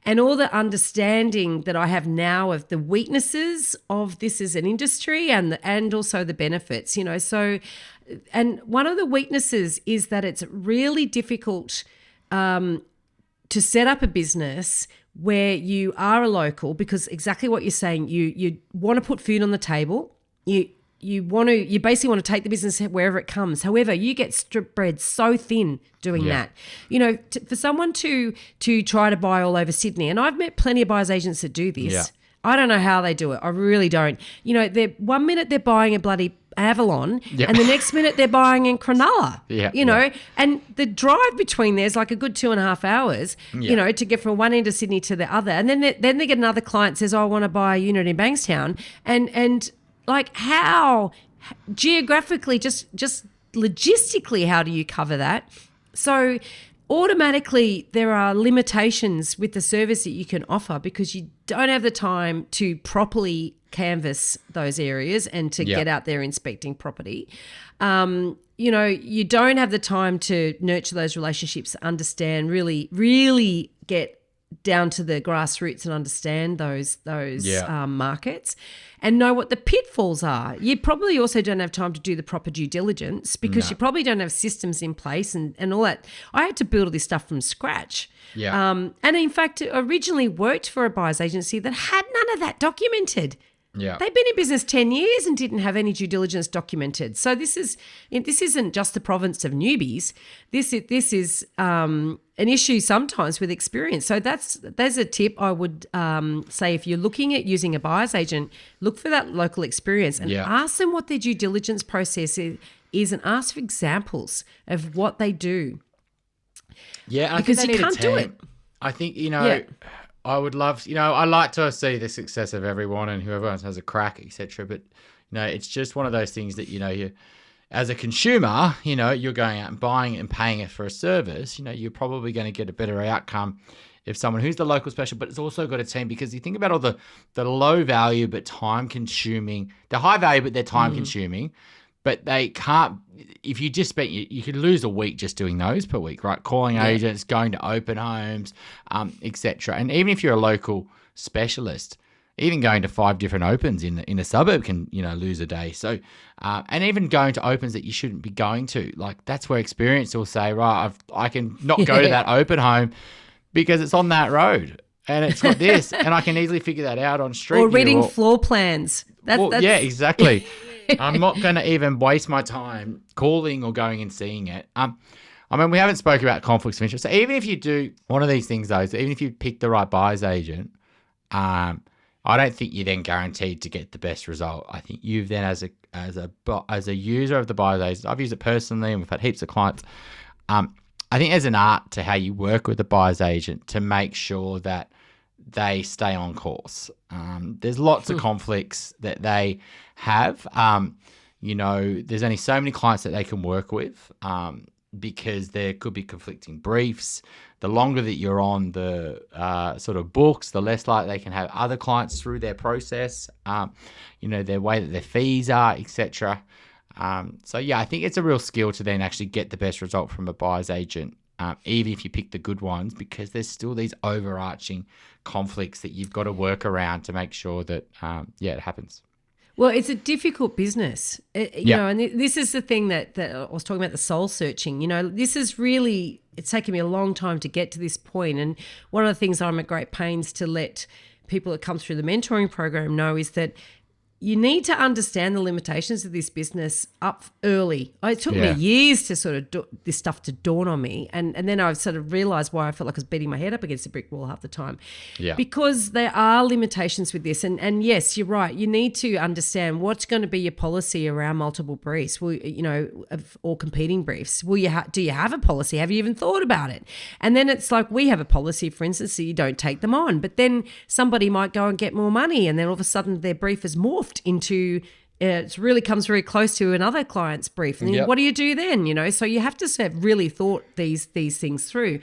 And all the understanding that I have now of the weaknesses of this as an industry and also the benefits, So, and one of the weaknesses is that it's really difficult to set up a business where you are a local, because exactly what you're saying, you want to put food on the table. You basically want to take the business wherever it comes. However, you get spread so thin doing that. For someone to try to buy all over Sydney, and I've met plenty of buyers agents that do this. Yeah. I don't know how they do it. I really don't. They're 1 minute they're buying a bloody Avalon, and the next minute they're buying in Cronulla. And the drive between there is like a good 2.5 hours. To get from one end of Sydney to the other, and then they get another client says, I want to buy a unit in Bankstown, and like how geographically, just logistically, how do you cover that? So automatically there are limitations with the service that you can offer because you don't have the time to properly canvass those areas and to get out there inspecting property. You don't have the time to nurture those relationships, understand, really get down to the grassroots and understand those markets and know what the pitfalls are. You probably also don't have time to do the proper due diligence because you probably don't have systems in place and all that. I had to build all this stuff from scratch. And in fact, originally worked for a buyer's agency that had none of that documented. Yeah. They've been in business 10 years and didn't have any due diligence documented. So this isn't just the province of newbies. This is an issue sometimes with experience. So there's a tip I would say. If you're looking at using a buyer's agent, look for that local experience and ask them what their due diligence process is, and ask for examples of what they do. Yeah, because I think you can't do it. I think, I would love, I like to see the success of everyone and whoever else has a crack, etc. But, it's just one of those things that, you as a consumer, you're going out and buying it and paying it for a service, you're probably going to get a better outcome if someone who's the local special, but it's also got a team, because you think about all the low value but time consuming, they're high value but they're time consuming, but they can't, if you just spent, you could lose a week just doing those per week, right? Calling agents, going to open homes, etc. And even if you're a local specialist, even going to 5 different opens in a suburb can, lose a day. So, and even going to opens that you shouldn't be going to, like that's where experience will say, right, I can not go to that open home because it's on that road and it's got this, and I can easily figure that out on Street Or View reading floor plans. That's yeah, exactly. I'm not going to even waste my time calling or going and seeing it. We haven't spoken about conflicts of interest. So even if you do one of these things, though, so even if you pick the right buyer's agent, I don't think you're then guaranteed to get the best result. I think you've then, as a user of the buyer's agent, I've used it personally, and we've had heaps of clients. I think there's an art to how you work with the buyer's agent to make sure that they stay on course. There's lots of conflicts that they have. There's only so many clients that they can work with because there could be conflicting briefs. The longer that you're on the sort of books, the less likely they can have other clients through their process, their way that their fees are, etc. I think it's a real skill to then actually get the best result from a buyer's agent, even if you pick the good ones, because there's still these overarching conflicts that you've got to work around to make sure that, it happens. Well, it's a difficult business, and this is the thing that I was talking about, the soul searching. This is really, it's taken me a long time to get to this point. And one of the things I'm at great pains to let people that come through the mentoring program know is that you need to understand the limitations of this business up early. It took me years to sort of this stuff to dawn on me. And then I sort of realised why I felt like I was beating my head up against a brick wall half the time. Yeah. Because there are limitations with this. And yes, you're right. You need to understand what's going to be your policy around multiple briefs, or competing briefs. Do you have a policy? Have you even thought about it? And then it's like, we have a policy, for instance, so you don't take them on. But then somebody might go and get more money, and then all of a sudden their brief is morphed into it really comes very close to another client's brief, and then what do you do then? So you have to have really thought these things through.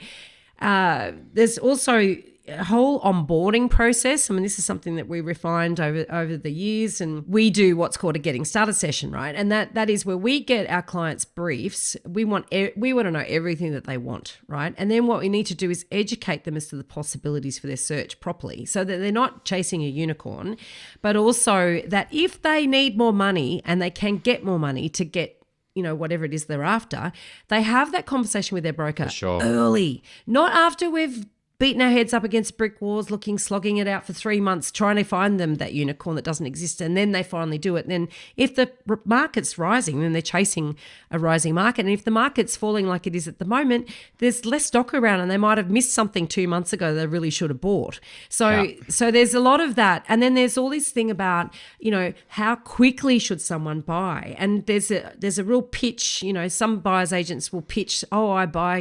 There's also a whole onboarding process. This is something that we refined over the years, and we do what's called a getting started session, right? And that is where we get our clients' briefs. We want to know everything that they want, right? And then what we need to do is educate them as to the possibilities for their search properly, so that they're not chasing a unicorn, but also that if they need more money and they can get more money to get whatever it is they're after, they have that conversation with their broker early, not after we've beating our heads up against brick walls, slogging it out for 3 months, trying to find them that unicorn that doesn't exist, and then they finally do it. And then if the market's rising, then they're chasing a rising market. And if the market's falling like it is at the moment, there's less stock around, and they might have missed something 2 months ago they really should have bought. So there's a lot of that. And then there's all this thing about, how quickly should someone buy? And there's a real pitch. Some buyers agents will pitch, I buy,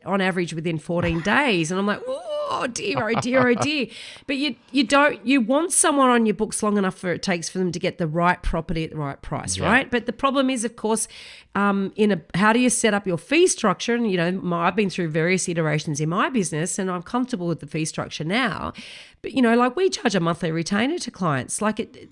on average within 14 days. And I'm like, oh dear, oh dear, oh dear. But you want someone on your books long enough for it takes for them to get the right property at the right price, right? But the problem is, of course, how do you set up your fee structure? And, I've been through various iterations in my business, and I'm comfortable with the fee structure now. But, we charge a monthly retainer to clients.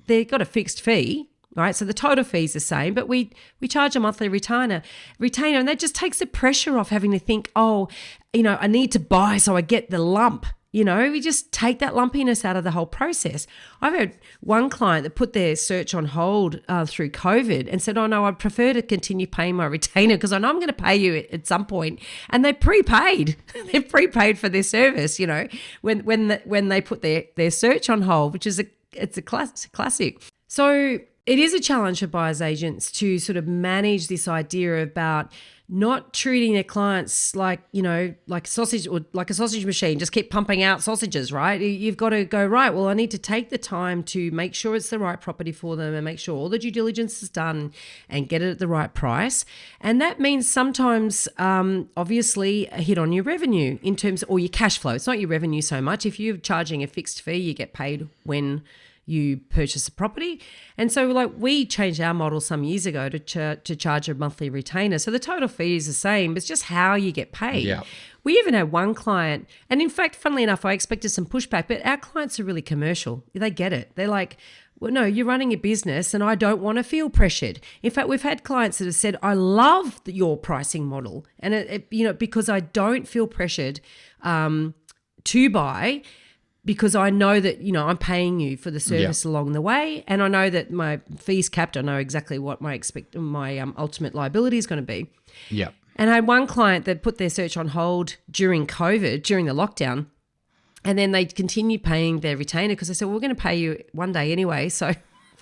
They've got a fixed fee, right? So the total fee is the same, but we charge a monthly retainer, and that just takes the pressure off having to think, I need to buy so I get the lump. We just take that lumpiness out of the whole process. I've had one client that put their search on hold through COVID and said, no, I'd prefer to continue paying my retainer because I know I'm going to pay you at some point. And they prepaid. They've prepaid for their service, when they put their search on hold, which is it's a classic. So it is a challenge for buyer's agents to sort of manage this idea about not treating their clients like, like a sausage or like a sausage machine, just keep pumping out sausages, right? You've got to go, right, well, I need to take the time to make sure it's the right property for them and make sure all the due diligence is done and get it at the right price. And that means sometimes, obviously, a hit on your revenue in terms, or your cash flow. It's not your revenue so much. If you're charging a fixed fee, you get paid when you purchase a property. And so we changed our model some years ago to charge a monthly retainer. So the total fee is the same, but it's just how you get paid. Yeah. We even had one client, and in fact, funnily enough, I expected some pushback, but our clients are really commercial. They get it. They're like, well, no, you're running a business and I don't want to feel pressured. In fact, we've had clients that have said, I love your pricing model. And, because I don't feel pressured to buy, because I know that, I'm paying you for the service along the way, and I know that my fee's capped. I know exactly what my ultimate liability is going to be. Yeah. And I had one client that put their search on hold during COVID, during the lockdown, and then they continued paying their retainer because they said, well, we're going to pay you one day anyway, so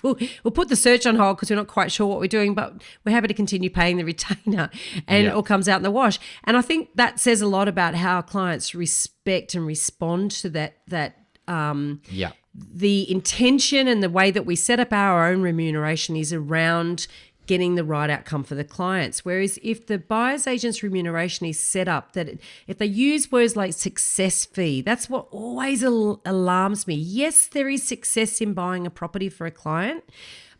we'll put the search on hold because we're not quite sure what we're doing, but we're happy to continue paying the retainer, and it all comes out in the wash. And I think that says a lot about how clients respect and respond to that the intention and the way that we set up our own remuneration is around getting the right outcome for the clients. Whereas if the buyer's agent's remuneration is set up that if they use words like success fee, that's what always alarms me. Yes, there is success in buying a property for a client,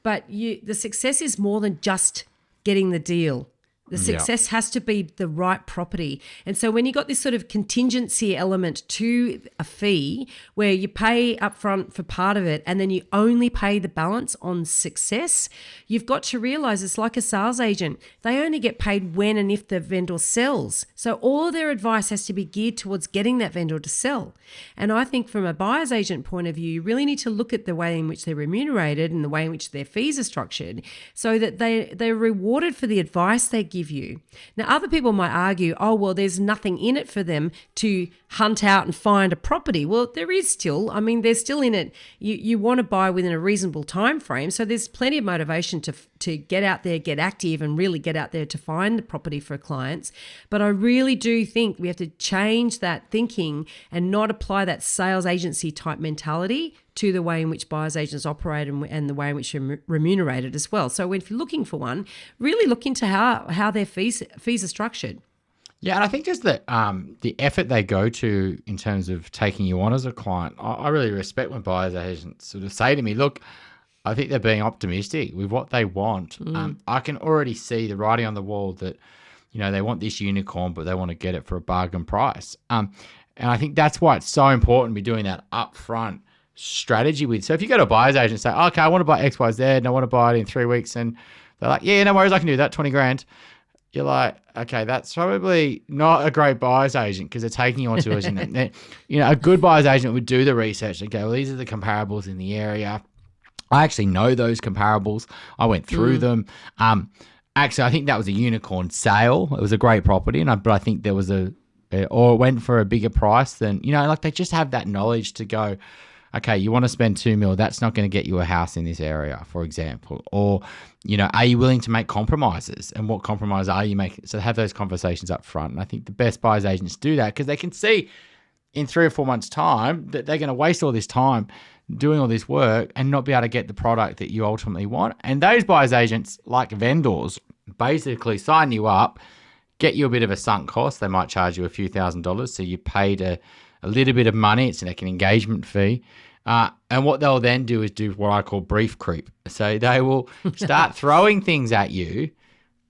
but the success is more than just getting the deal. The success has to be the right property. And so when you got this sort of contingency element to a fee where you pay upfront for part of it and then you only pay the balance on success, you've got to realize it's like a sales agent. They only get paid when and if the vendor sells. So all of their advice has to be geared towards getting that vendor to sell. And I think from a buyer's agent point of view, you really need to look at the way in which they're remunerated and the way in which their fees are structured so that they're rewarded for the advice they give you. Now, other people might argue, oh, well, there's nothing in it for them to hunt out and find a property. Well, there is still. I mean, they're still in it. You want to buy within a reasonable time frame. So there's plenty of motivation to get out there, get active, and really get out there to find the property for clients. But I really do think we have to change that thinking and not apply that sales agency type mentality to the way in which buyers agents operate and the way in which they're remunerated as well. So if you're looking for one, really look into how their fees are structured. Yeah, and I think just that the effort they go to in terms of taking you on as a client, I really respect when buyers agents sort of say to me, look, I think they're being optimistic with what they want. I can already see the writing on the wall that, they want this unicorn, but they want to get it for a bargain price. And I think that's why it's so important to be doing that upfront strategy with. So if you go to a buyer's agent and say, okay, I want to buy X, Y, Z, and I want to buy it in 3 weeks, and they're like, yeah, no worries, I can do that, 20 grand. You're like, okay, that's probably not a great buyer's agent because they're taking you onto it. A good buyer's agent would do the research and go, well, these are the comparables in the area. I actually know those comparables. I went through them. Actually, I think that was a unicorn sale. It was a great property, but I think there was or it went for a bigger price than, they just have that knowledge to go, okay, you want to spend $2 million, that's not going to get you a house in this area, for example. Or, are you willing to make compromises? And what compromise are you making? So have those conversations up front. And I think the best buyers agents do that because they can see in 3 or 4 months' time that they're going to waste all this time doing all this work and not be able to get the product that you ultimately want. And those buyers agents, like vendors, basically sign you up, get you a bit of a sunk cost. They might charge you a few $1,000s. So you paid a little bit of money. It's like an engagement fee. And what they'll then do is do what I call brief creep. So they will start throwing things at you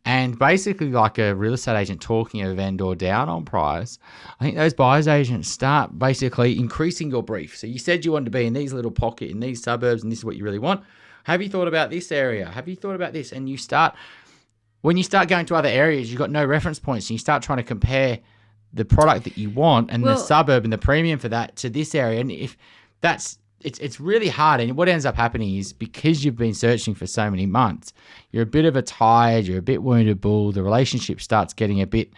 and basically like a real estate agent talking a vendor down on price. I think those buyers agents start basically increasing your brief. So you said you wanted to be in these little pocket, in these suburbs, and this is what you really want. Have you thought about this area? Have you thought about this? And when you start going to other areas, you've got no reference points and you start trying to compare the product that you want and the suburb and the premium for that to this area. And if that's, it's really hard. And what ends up happening is because you've been searching for so many months, you're a bit of a tired, you're a bit wounded bull. The relationship starts getting a bit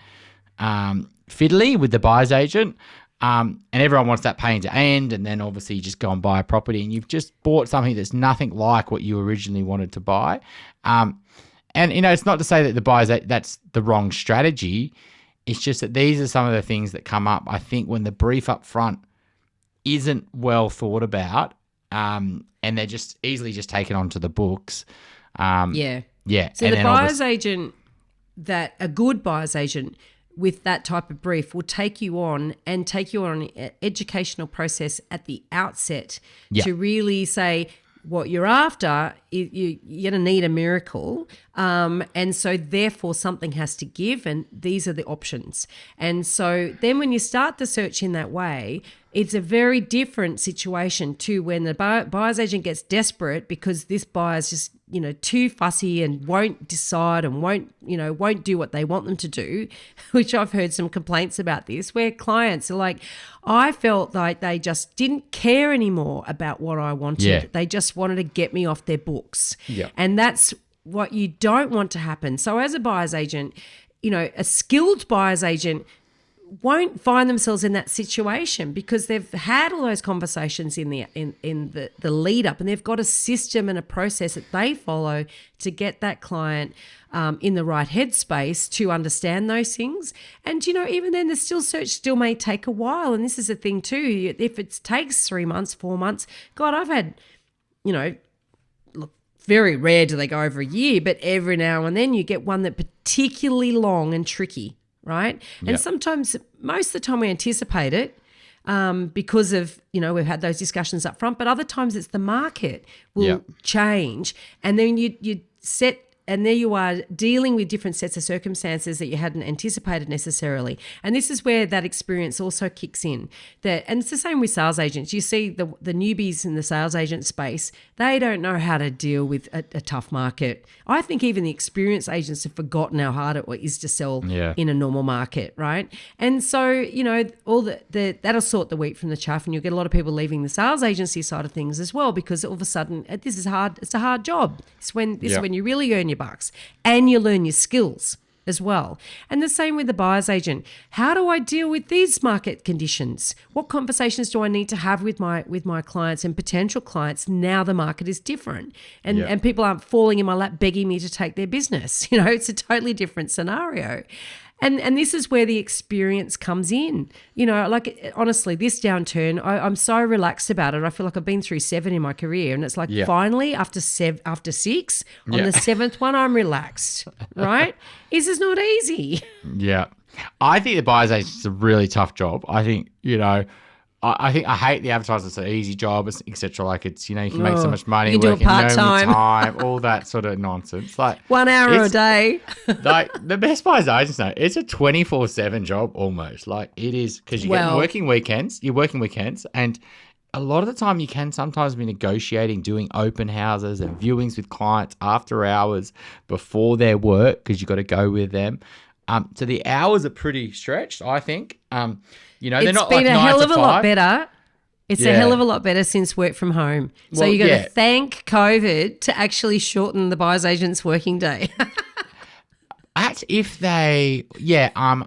fiddly with the buyer's agent. And everyone wants that pain to end, and then obviously you just go and buy a property, and you've just bought something that's nothing like what you originally wanted to buy. And it's not to say that the buyers that's the wrong strategy. It's just that these are some of the things that come up, I think, when the brief up front isn't well thought about, and they're just easily just taken onto the books. Yeah. So and the then buyer's agent, a good buyer's agent with that type of brief will take you on an educational process at the outset to really say, what you're after, you're going to need a miracle. And so therefore something has to give, and these are the options. And so then when you start the search in that way, it's a very different situation to when the buyer's agent gets desperate because this buyer's just, too fussy and won't decide and won't do what they want them to do, which I've heard some complaints about this, where clients are like, I felt like they just didn't care anymore about what I wanted. Yeah. They just wanted to get me off their books. Yeah. And that's what you don't want to happen. So as a buyer's agent, a skilled buyer's agent won't find themselves in that situation because they've had all those conversations in the lead up, and they've got a system and a process that they follow to get that client in the right headspace to understand those things. And even then the search still may take a while, and this is a thing too. If it takes 3 months, 4 months, God, I've had look, very rare do they go over a year, but every now and then you get one that particularly long and tricky. Right. And sometimes, most of the time we anticipate it because of, we've had those discussions up front, but other times it's the market will change. And then you set, and there you are dealing with different sets of circumstances that you hadn't anticipated necessarily. And this is where that experience also kicks in. And it's the same with sales agents. You see the newbies in the sales agent space, they don't know how to deal with a tough market. I think even the experienced agents have forgotten how hard it is to sell in a normal market, right? And so, all that'll sort the wheat from the chaff, and you'll get a lot of people leaving the sales agency side of things as well, because all of a sudden this is hard. It's a hard job. It's when you really earn your bucks and you learn your skills as well. And the same with the buyer's agent. How do I deal with these market conditions? What conversations do I need to have with my clients and potential clients now the market is different and people aren't falling in my lap begging me to take their business? It's a totally different scenario. And this is where the experience comes in. Honestly, this downturn, I'm so relaxed about it. I feel like I've been through 7 in my career, and it's like finally after 6, on the 7th one, I'm relaxed, right? This is not easy. Yeah. I think the buyer's agent is a really tough job. I think, I hate the advertising. It's an easy job, etc. Like it's, you can make so much money. You do it part-time. All that sort of nonsense. Like 1 hour a day. Like the best buyer's agents know, it's a 24/7 job almost. Like it is, because you're working weekends, and a lot of the time you can sometimes be negotiating, doing open houses and viewings with clients after hours before their work, because you've got to go with them. So the hours are pretty stretched, I think. They're not like 9 to 5. It's been a hell of a lot better. It's a hell of a lot better since work from home. So you got to thank COVID to actually shorten the buyer's agent's working day. I'm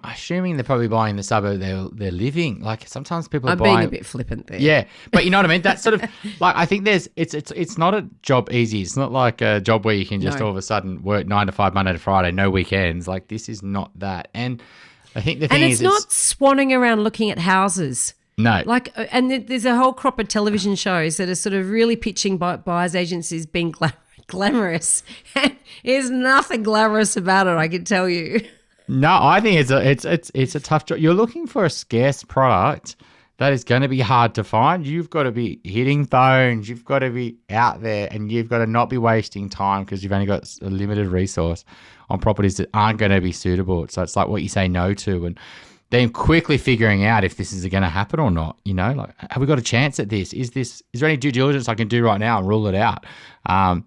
assuming they're probably buying the suburb they're living. Like sometimes people are I'm buying. being a bit flippant there. Yeah, but you know what I mean. That's sort of like, I think it's not a job easy. It's not like a job where you can just all of a sudden work 9 to 5 Monday to Friday, no weekends. Like this is not that. And I think the thing is, it's not swanning around looking at houses. No. And there's a whole crop of television shows that are sort of really pitching buyers agencies being glamorous. There's nothing glamorous about it, I can tell you. No, I think it's a tough job. You're looking for a scarce product that is going to be hard to find. You've got to be hitting phones. You've got to be out there, and you've got to not be wasting time because you've only got a limited resource on properties that aren't going to be suitable. So it's like what you say no to, and then quickly figuring out if this is going to happen or not. Like, have we got a chance at this? Is there any due diligence I can do right now and rule it out? And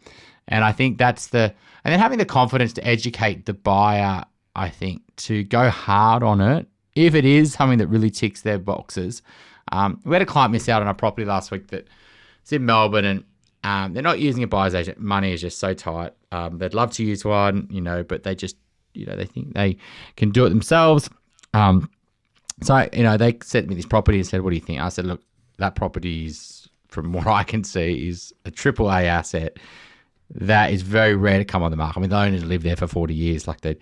I think and then having the confidence to educate the buyer, I think, to go hard on it if it is something that really ticks their boxes. We had a client miss out on a property last week that's in Melbourne, and they're not using a buyer's agent. Money is just so tight. They'd love to use one, but they just, they think they can do it themselves. So, they sent me this property and said, what do you think? I said, look, that property is, from what I can see, is a triple A asset that is very rare to come on the market. I mean, the owners lived there for 40 years. Like they,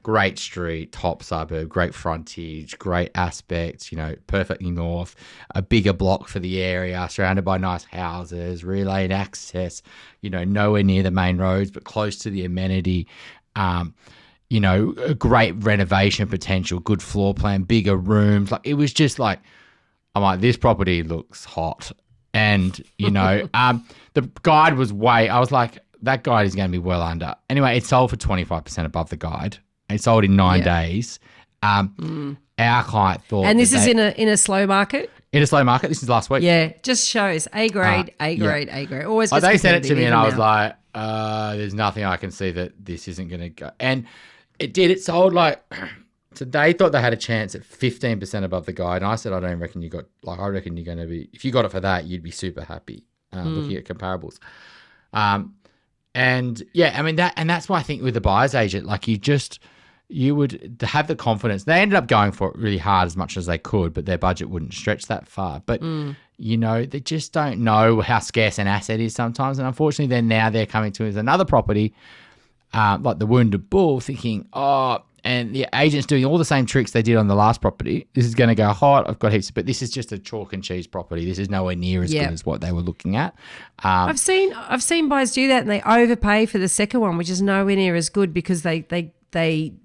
great street, top suburb, great frontage, great aspects, perfectly north, a bigger block for the area, surrounded by nice houses, rear lane access, nowhere near the main roads, but close to the amenity. A great renovation potential, good floor plan, bigger rooms. Like it was just like, I'm like, this property looks hot. And, the guide was I was like, that guide is going to be well under. Anyway, it sold for 25% above the guide. It sold in 9 days. Our client thought. And this is in a slow market? In a slow market. This is last week. Yeah, just shows A grade, A grade, A grade. Always gets they sent it to me and I was now. like, there's nothing I can see that this isn't going to go. And it did. It sold so they thought they had a chance at 15% above the guide. And I said, I don't reckon I reckon you're going to be, if you got it for that, you'd be super happy looking at comparables. That's why I think with the buyer's agent, like you would have the confidence. They ended up going for it really hard as much as they could, but their budget wouldn't stretch that far. But, they just don't know how scarce an asset is sometimes. And unfortunately, they're coming to us with another property, like the Wounded Bull, thinking, and the agent's doing all the same tricks they did on the last property. This is going to go hot. I've got heaps, but this is just a chalk and cheese property. This is nowhere near as good as what they were looking at. I've seen buyers do that, and they overpay for the second one, which is nowhere near as good because they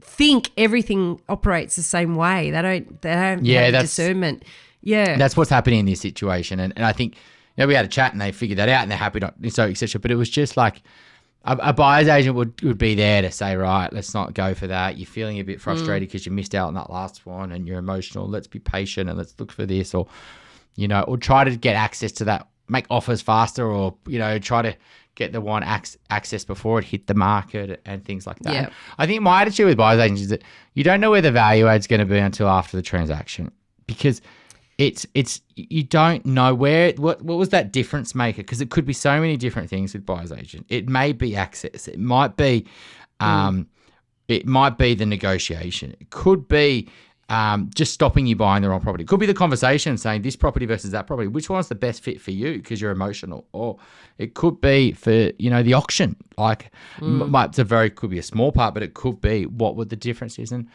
think everything operates the same way. They don't have discernment. Yeah, that's what's happening in this situation. And I think we had a chat and they figured that out and they're happy, etc. But it was just like. A buyer's agent would be there to say, right, let's not go for that. You're feeling a bit frustrated because you missed out on that last one and you're emotional. Let's be patient and let's look for this or try to get access to that, make offers faster or, try to get the one access before it hit the market and things like that. Yeah. I think my attitude with buyer's agents is that you don't know where the value add's going to be until after the transaction because it's you don't know what was that difference maker because it could be so many different things with buyer's agent. It may be access. It might be the negotiation. It could be just stopping you buying the wrong property. It could be the conversation saying this property versus that property. Which one's the best fit for you because you're emotional? Or it could be for the auction. Like could be a small part, but it could be what the difference is and.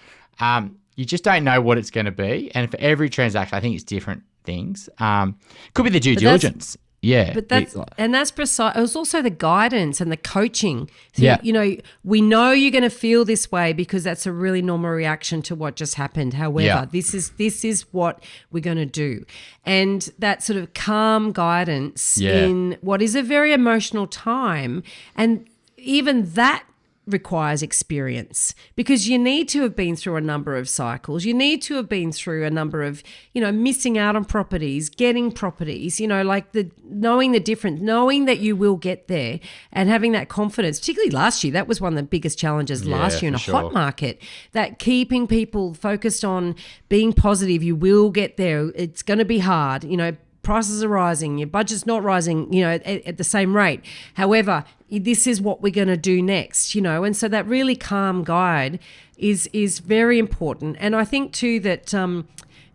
You just don't know what it's going to be. And for every transaction, I think it's different things. Could be the due diligence. Yeah. But that's precise. It was also the guidance and the coaching. So, we know you're going to feel this way because that's a really normal reaction to what just happened. However, this is what we're going to do. And that sort of calm guidance in what is a very emotional time. And even that requires experience because you need to have been through a number of cycles. You need to have been through a number of, missing out on properties, getting properties, knowing the difference, knowing that you will get there and having that confidence. Particularly last year, that was one of the biggest challenges last year in a hot market, that keeping people focused on being positive. You will get there. It's going to be hard. Prices are rising, your budget's not rising, at the same rate. However, this is what we're going to do next, and so that really calm guide is very important. And I think too that,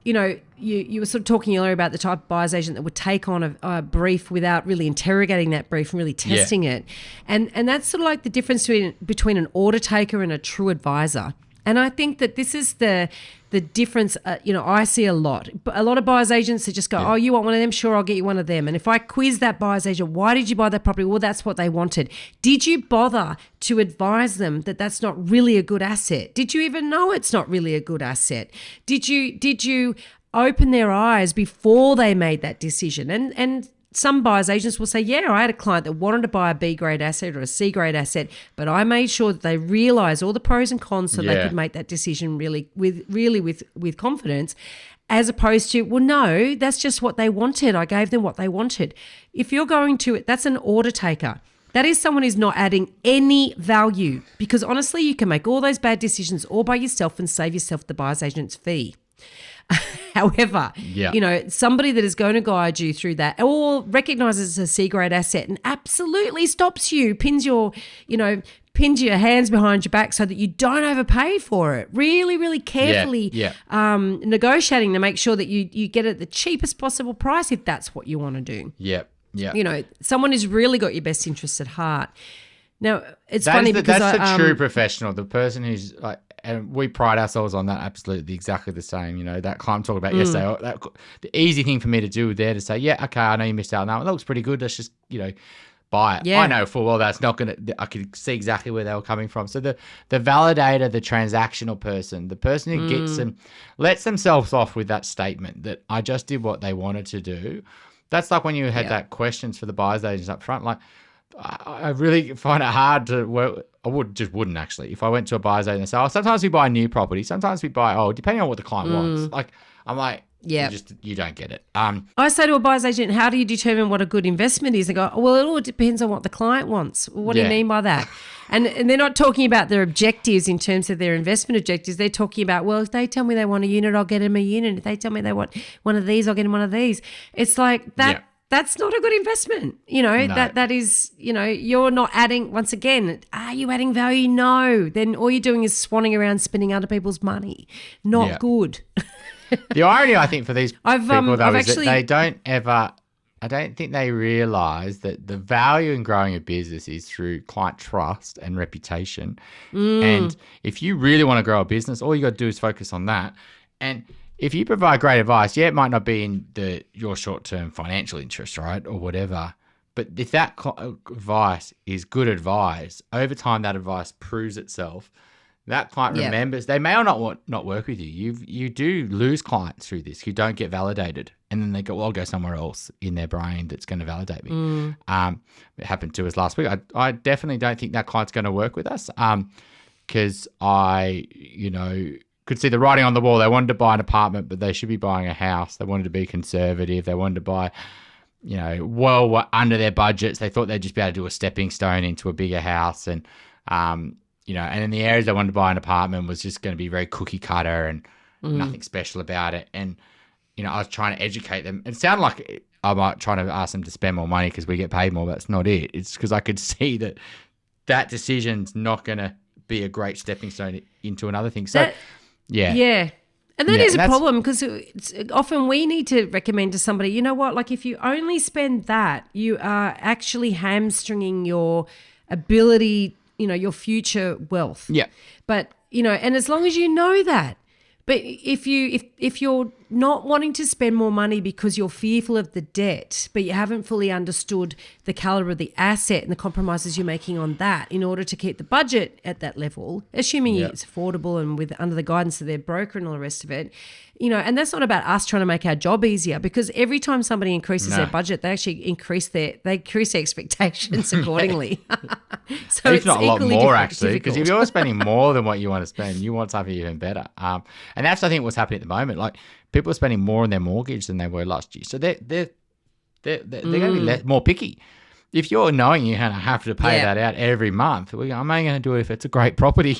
you were sort of talking earlier about the type of buyer's agent that would take on a brief without really interrogating that brief and really testing it. And that's sort of like the difference between an order taker and a true advisor. And I think that this is the difference, I see a lot. A lot of buyer's agents that just go, oh, you want one of them? Sure, I'll get you one of them. And if I quiz that buyer's agent, why did you buy that property? Well, that's what they wanted. Did you bother to advise them that that's not really a good asset? Did you even know it's not really a good asset? Did you open their eyes before they made that decision? And some buyer's agents will say, I had a client that wanted to buy a B grade asset or a C grade asset, but I made sure that they realised all the pros and cons so they could make that decision really with confidence, as opposed to, well, no, that's just what they wanted. I gave them what they wanted. If you're going to, that's an order taker. That is someone who's not adding any value because honestly, you can make all those bad decisions all by yourself and save yourself the buyer's agent's fee. However, somebody that is going to guide you through that or recognizes it's a C grade asset and absolutely stops you, pins pinned your hands behind your back so that you don't overpay for it. Really, really carefully negotiating to make sure that you get it at the cheapest possible price if that's what you want to do. Yep. Yeah. You know, someone who's really got your best interests at heart. Now, it's funny because that's the true professional, the person who's like, and we pride ourselves on that absolutely exactly the same. You know, that client I'm talking about yesterday, the easy thing for me to do there to say, yeah, okay, I know you missed out on that one. That looks pretty good. Let's just, you know, buy it. Yeah. I know full well that's not going to, I could see exactly where they were coming from. So the validator, the transactional person, the person who gets them, lets themselves off with that statement that I just did what they wanted to do. That's like when you had that questions for the buyer's agents up front, like, I really find it hard to work. I wouldn't actually. If I went to a buyer's agent and say, sometimes we buy new property, sometimes we buy depending on what the client wants. Like, I'm like, you don't get it. I say to a buyer's agent, how do you determine what a good investment is? They go, well, it all depends on what the client wants. What do you mean by that? And they're not talking about their objectives in terms of their investment objectives. They're talking about, well, if they tell me they want a unit, I'll get them a unit. If they tell me they want one of these, I'll get them one of these. It's like that. Yeah. That's not a good investment. You know, that is, you know, you're not adding, once again, are you adding value? No. Then all you're doing is swanning around spending other people's money. Not good. The irony, I think, for these people, though, is that they don't ever, I don't think they realise that the value in growing a business is through client trust and reputation. And if you really want to grow a business, all you got to do is focus on that. And if you provide great advice, it might not be in your short-term financial interest, right, or whatever. But if that advice is good advice, over time that advice proves itself. That client remembers. They may or not work with you. You do lose clients through this who don't get validated, and then they go, well, I'll go somewhere else in their brain that's going to validate me. It happened to us last week. I definitely don't think that client's going to work with us because could see the writing on the wall. They wanted to buy an apartment, but they should be buying a house. They wanted to be conservative. They wanted to buy, well under their budgets. They thought they'd just be able to do a stepping stone into a bigger house. And, and in the areas they wanted to buy an apartment was just going to be very cookie cutter and nothing special about it. And, I was trying to educate them. It sounded like I might trying to ask them to spend more money because we get paid more. But that's not it. It's because I could see that decision's not going to be a great stepping stone into another thing. So, Yeah. And that is a problem because often we need to recommend to somebody, you know what, like if you only spend that, you are actually hamstringing your ability, your future wealth. Yeah. But, and as long as you know that, but if you're not wanting to spend more money because you're fearful of the debt, but you haven't fully understood the caliber of the asset and the compromises you're making on that in order to keep the budget at that level, assuming it's affordable and under the guidance of their broker and all the rest of it, and that's not about us trying to make our job easier because every time somebody increases their budget, they actually increase their expectations accordingly. So if not a lot more actually, because if you're spending more than what you want to spend, you want something even better. And that's I think what's happening at the moment. Like people are spending more on their mortgage than they were last year, so they're going to be more picky. If you're knowing you're going to have to pay that out every month, I'm only going to do it if it's a great property.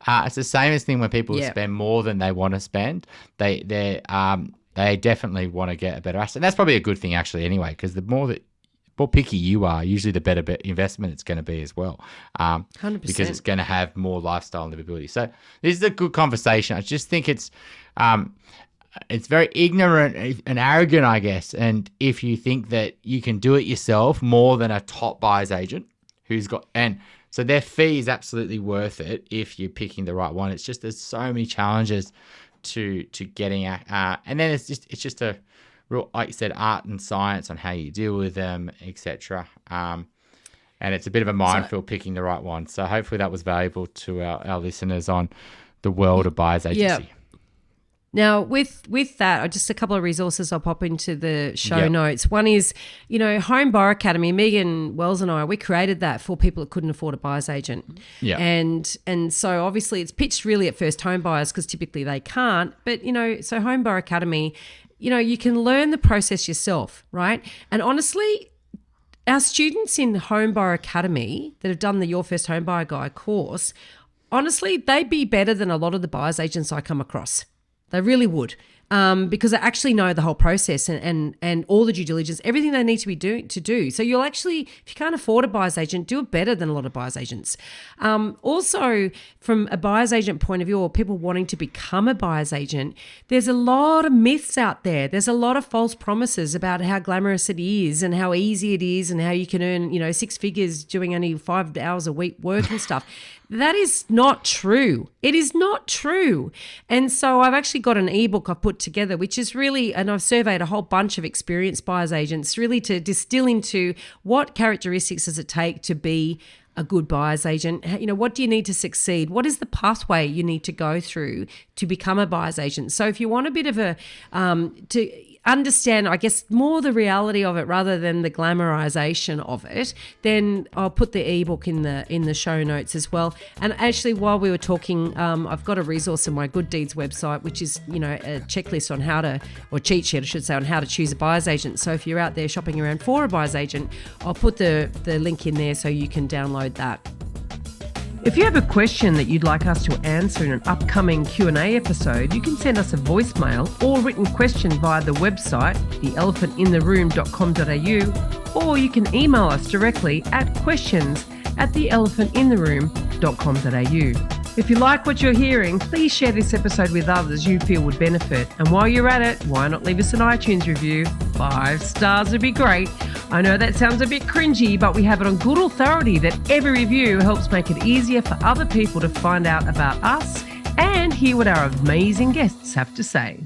It's the same as thing when people spend more than they want to spend. They definitely want to get a better asset. And that's probably a good thing actually anyway, because the more picky you are, usually the better investment it's going to be as well. 100%. Because it's going to have more lifestyle and livability. So this is a good conversation. I just think it's very ignorant and arrogant, I guess. And if you think that you can do it yourself more than a top buyer's agent and so their fee is absolutely worth it if you're picking the right one. It's just there's so many challenges to getting at, and then it's just a real, like you said, art and science on how you deal with them, etc. And it's a bit of a minefield picking the right one. So hopefully that was valuable to our listeners on the world of buyer's agency. Yeah. Now, with that, just a couple of resources I'll pop into the show notes. One is, Home Buyer Academy. Megan Wells and I, we created that for people that couldn't afford a buyer's agent. Yeah. And so obviously it's pitched really at first home buyers because typically they can't. But, so Home Buyer Academy, you can learn the process yourself, right? And honestly, our students in Home Buyer Academy that have done the Your First Home Buyer Guide course, honestly, they'd be better than a lot of the buyer's agents I come across. They really would. because they actually know the whole process and all the due diligence, everything they need to be doing to do. So you'll actually, if you can't afford a buyer's agent, do it better than a lot of buyer's agents. Also, from a buyer's agent point of view, or people wanting to become a buyer's agent, there's a lot of myths out there. There's a lot of false promises about how glamorous it is and how easy it is and how you can earn, 6 figures doing only 5 hours a week work and stuff. That is not true. It is not true. And so I've actually got an ebook I've put together, which is really, and I've surveyed a whole bunch of experienced buyer's agents, really to distill into what characteristics does it take to be a good buyer's agent. What do you need to succeed? What is the pathway you need to go through to become a buyer's agent? So if you want a bit of to understand, I guess, more the reality of it rather than the glamorization of it, then I'll put the ebook in the show notes as well. And actually, while we were talking, I've got a resource on my Good Deeds website, which is, a checklist on or cheat sheet, I should say, on how to choose a buyer's agent. So if you're out there shopping around for a buyer's agent, I'll put the link in there so you can download that. If you have a question that you'd like us to answer in an upcoming Q&A episode, you can send us a voicemail or written question via the website, theelephantintheroom.com.au, or you can email us directly at questions@theelephantintheroom.com.au. If you like what you're hearing, please share this episode with others you feel would benefit. And while you're at it, why not leave us an iTunes review? 5 stars would be great. I know that sounds a bit cringy, but we have it on good authority that every review helps make it easier for other people to find out about us and hear what our amazing guests have to say.